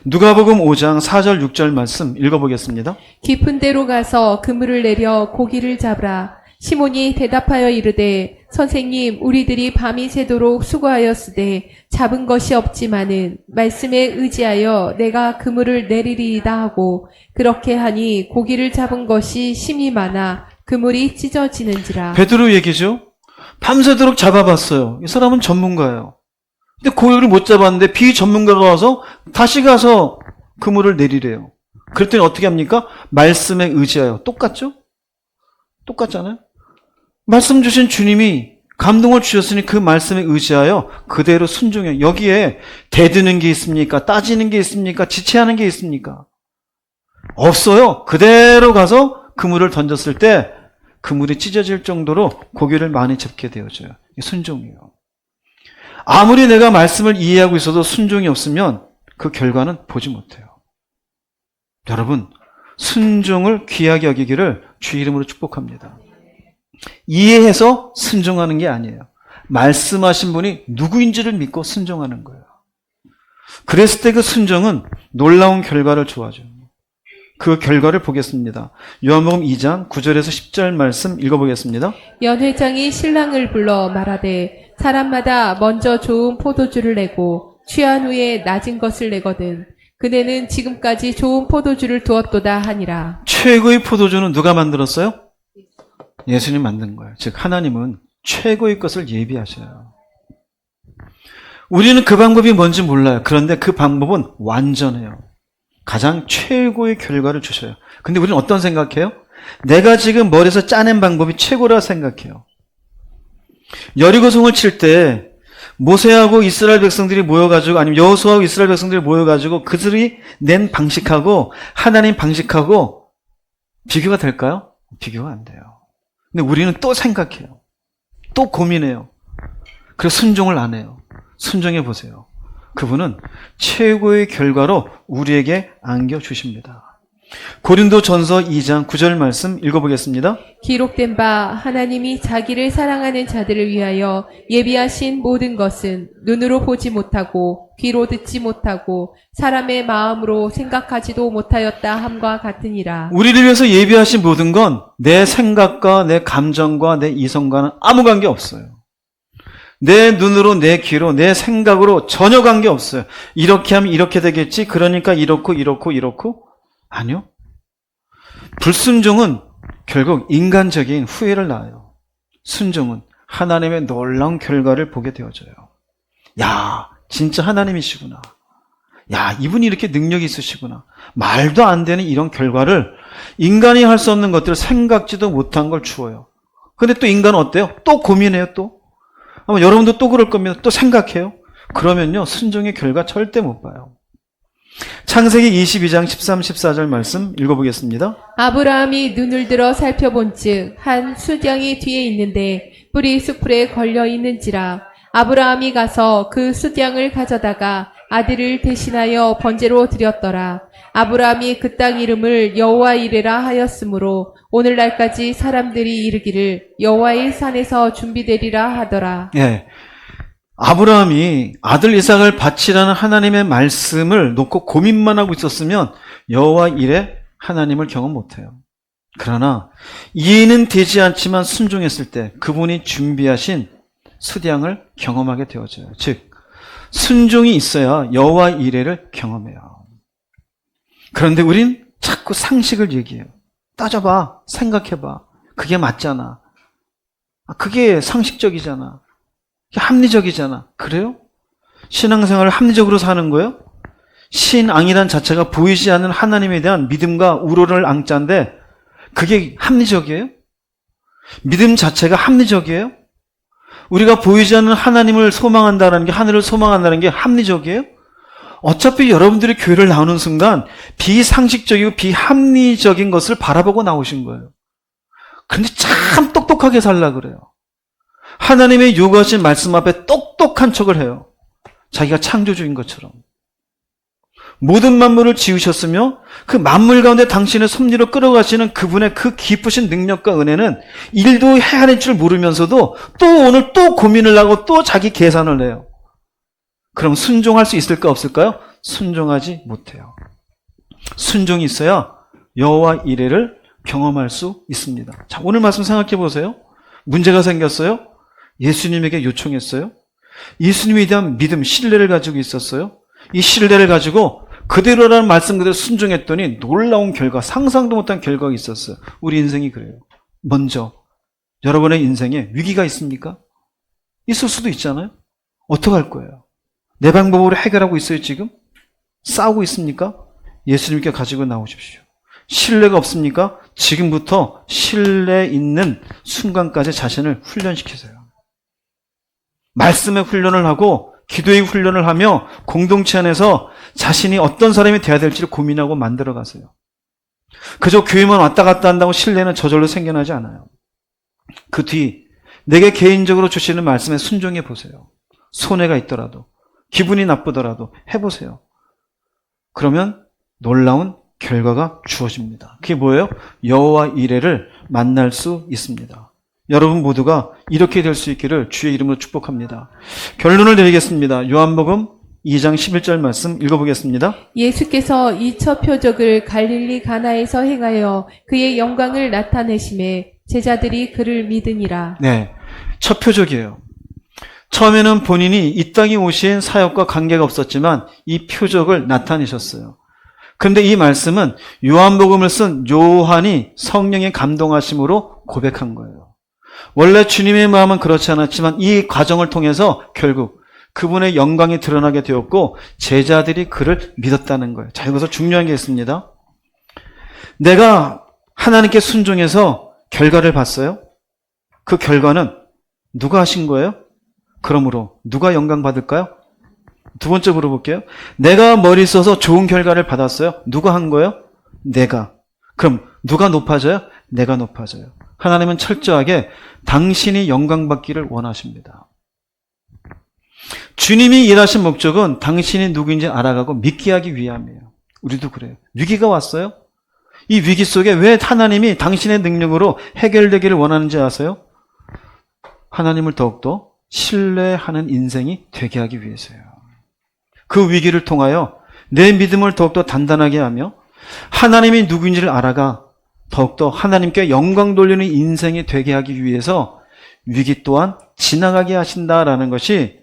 누가복음 5장 4절 6절 말씀 읽어보겠습니다. 깊은 데로 가서 그물을 내려 고기를 잡으라. 시몬이 대답하여 이르되 선생님 우리들이 밤이 새도록 수고하였으되 잡은 것이 없지만은 말씀에 의지하여 내가 그물을 내리리이다 하고 그렇게 하니 고기를 잡은 것이 심히 많아 그물이 찢어지는지라. 베드로 얘기죠. 밤새도록 잡아봤어요. 이 사람은 전문가예요. 근데 고기를 못 잡았는데 비전문가가 와서 다시 가서 그물을 내리래요. 그랬더니 어떻게 합니까? 말씀에 의지하여. 똑같죠? 똑같잖아요? 말씀 주신 주님이 감동을 주셨으니 그 말씀에 의지하여 그대로 순종해요. 여기에 대드는 게 있습니까? 따지는 게 있습니까? 지체하는 게 있습니까? 없어요. 그대로 가서 그물을 던졌을 때 그물이 찢어질 정도로 고기를 많이 잡게 되어져요. 이게 순종이에요. 아무리 내가 말씀을 이해하고 있어도 순종이 없으면 그 결과는 보지 못해요. 여러분, 순종을 귀하게 여기기를 주 이름으로 축복합니다. 이해해서 순종하는 게 아니에요. 말씀하신 분이 누구인지를 믿고 순종하는 거예요. 그랬을 때 그 순종은 놀라운 결과를 주어줘. 그 결과를 보겠습니다. 요한복음 2장 9절에서 10절 말씀 읽어보겠습니다. 연회장이 신랑을 불러 말하되 사람마다 먼저 좋은 포도주를 내고 취한 후에 낮은 것을 내거든 그대는 지금까지 좋은 포도주를 두었도다 하니라. 최고의 포도주는 누가 만들었어요? 예수님 만든 거예요. 즉 하나님은 최고의 것을 예비하셔요. 우리는 그 방법이 뭔지 몰라요. 그런데 그 방법은 완전해요. 가장 최고의 결과를 주셔요. 근데 우리는 어떤 생각해요? 내가 지금 머리에서 짜낸 방법이 최고라 생각해요. 여리고성을 칠 때 모세하고 이스라엘 백성들이 모여가지고 아니면 여호수아하고 이스라엘 백성들이 모여가지고 그들이 낸 방식하고 하나님 방식하고 비교가 될까요? 비교가 안 돼요. 근데 우리는 또 생각해요. 또 고민해요. 그래서 순종을 안 해요. 순종해 보세요. 그분은 최고의 결과로 우리에게 안겨주십니다. 고린도전서 2장 9절 말씀 읽어보겠습니다. 기록된 바 하나님이 자기를 사랑하는 자들을 위하여 예비하신 모든 것은 눈으로 보지 못하고 귀로 듣지 못하고 사람의 마음으로 생각하지도 못하였다 함과 같으니라. 우리를 위해서 예비하신 모든 건 내 생각과 내 감정과 내 이성과는 아무 관계 없어요. 내 눈으로, 내 귀로, 내 생각으로 전혀 관계 없어요. 이렇게 하면 이렇게 되겠지, 그러니까 이렇고. 아니요. 불순종은 결국 인간적인 후회를 낳아요. 순종은 하나님의 놀라운 결과를 보게 되어져요. 야, 진짜 하나님이시구나. 야, 이분이 이렇게 능력이 있으시구나. 말도 안 되는 이런 결과를 인간이 할 수 없는 것들을 생각지도 못한 걸 주어요. 근데 또 인간은 어때요? 또 고민해요, 또. 아마 여러분도 또 그럴 겁니다. 또 생각해요. 그러면요, 순종의 결과 절대 못 봐요. 창세기 22장 13, 14절 말씀 읽어보겠습니다. 아브라함이 눈을 들어 살펴본즉 한 수령이 뒤에 있는데 뿔이 숯불에 걸려 있는지라. 아브라함이 가서 그 숫양을 가져다가 아들을 대신하여 번제로 드렸더라. 아브라함이 그 땅 이름을 여호와 이레라 하였으므로 오늘날까지 사람들이 이르기를 여호와의 산에서 준비되리라 하더라. 예. 아브라함이 아들 이삭을 바치라는 하나님의 말씀을 놓고 고민만 하고 있었으면 여호와 이레 하나님을 경험 못해요. 그러나 이해는 되지 않지만 순종했을 때 그분이 준비하신 수량을 경험하게 되어져요. 즉 순종이 있어야 여호와 이레를 경험해요. 그런데 우린 자꾸 상식을 얘기해요. 따져봐, 생각해봐. 그게 맞잖아. 그게 상식적이잖아. 그게 합리적이잖아. 그래요? 신앙생활을 합리적으로 사는 거예요? 신앙이란 자체가 보이지 않는 하나님에 대한 믿음과 우러를 앙자인데 그게 합리적이에요? 믿음 자체가 합리적이에요? 우리가 보이지 않는 하나님을 소망한다는 게, 하늘을 소망한다는 게 합리적이에요? 어차피 여러분들이 교회를 나오는 순간 비상식적이고 비합리적인 것을 바라보고 나오신 거예요. 근데 참 똑똑하게 살라 그래요. 하나님의 요구하신 말씀 앞에 똑똑한 척을 해요. 자기가 창조주인 것처럼. 모든 만물을 지으셨으며 그 만물 가운데 당신의 섭리로 끌어가시는 그분의 그 깊으신 능력과 은혜는 일도 헤아릴 줄 모르면서도 또 오늘 또 고민을 하고 또 자기 계산을 해요. 그럼 순종할 수 있을까 없을까요? 순종하지 못해요. 순종이 있어야 여호와 이레를 경험할 수 있습니다. 자, 오늘 말씀 생각해 보세요. 문제가 생겼어요? 예수님에게 요청했어요? 예수님에 대한 믿음, 신뢰를 가지고 있었어요? 이 신뢰를 가지고 그대로라는 말씀 그대로 순종했더니 놀라운 결과, 상상도 못한 결과가 있었어요. 우리 인생이 그래요. 먼저 여러분의 인생에 위기가 있습니까? 있을 수도 있잖아요. 어떡할 거예요? 내 방법으로 해결하고 있어요, 지금? 싸우고 있습니까? 예수님께 가지고 나오십시오. 신뢰가 없습니까? 지금부터 신뢰 있는 순간까지 자신을 훈련시키세요. 말씀의 훈련을 하고 기도의 훈련을 하며 공동체 안에서 자신이 어떤 사람이 돼야 될지를 고민하고 만들어 가세요. 그저 교회만 왔다 갔다 한다고 신뢰는 저절로 생겨나지 않아요. 그 뒤 내게 개인적으로 주시는 말씀에 순종해 보세요. 손해가 있더라도, 기분이 나쁘더라도 해보세요. 그러면 놀라운 결과가 주어집니다. 그게 뭐예요? 여호와 이레를 만날 수 있습니다. 여러분 모두가 이렇게 될 수 있기를 주의 이름으로 축복합니다. 결론을 내리겠습니다. 요한복음 2장 11절 말씀 읽어보겠습니다. 예수께서 이 첫 표적을 갈릴리 가나에서 행하여 그의 영광을 나타내심에 제자들이 그를 믿으니라. 네, 첫 표적이에요. 처음에는 본인이 이 땅에 오신 사역과 관계가 없었지만 이 표적을 나타내셨어요. 그런데 이 말씀은 요한복음을 쓴 요한이 성령의 감동하심으로 고백한 거예요. 원래 주님의 마음은 그렇지 않았지만 이 과정을 통해서 결국 그분의 영광이 드러나게 되었고 제자들이 그를 믿었다는 거예요. 자, 여기서 중요한 게 있습니다. 내가 하나님께 순종해서 결과를 봤어요. 그 결과는 누가 하신 거예요? 그러므로 누가 영광 받을까요? 두 번째 물어볼게요. 내가 머리 써서 좋은 결과를 받았어요. 누가 한 거예요? 내가. 그럼 누가 높아져요? 내가 높아져요. 하나님은 철저하게 당신이 영광 받기를 원하십니다. 주님이 일하신 목적은 당신이 누구인지 알아가고 믿게 하기 위함이에요. 우리도 그래요. 위기가 왔어요? 이 위기 속에 왜 하나님이 당신의 능력으로 해결되기를 원하는지 아세요? 하나님을 더욱더 신뢰하는 인생이 되게 하기 위해서요. 그 위기를 통하여 내 믿음을 더욱더 단단하게 하며 하나님이 누구인지를 알아가 더욱더 하나님께 영광 돌리는 인생이 되게 하기 위해서 위기 또한 지나가게 하신다라는 것이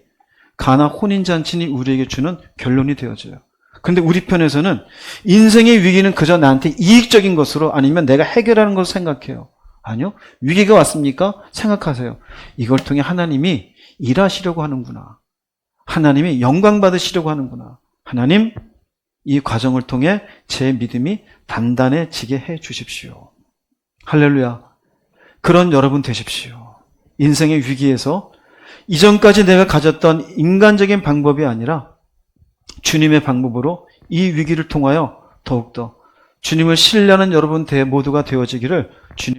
가나 혼인잔치니 우리에게 주는 결론이 되어져요. 근데 우리 편에서는 인생의 위기는 그저 나한테 이익적인 것으로 아니면 내가 해결하는 것으로 생각해요. 아니요. 위기가 왔습니까? 생각하세요. 이걸 통해 하나님이 일하시려고 하는구나. 하나님이 영광 받으시려고 하는구나. 하나님, 이 과정을 통해 제 믿음이 단단해지게 해 주십시오. 할렐루야. 그런 여러분 되십시오. 인생의 위기에서 이전까지 내가 가졌던 인간적인 방법이 아니라 주님의 방법으로 이 위기를 통하여 더욱더 주님을 신뢰하는 여러분 모두가 되어지기를 주님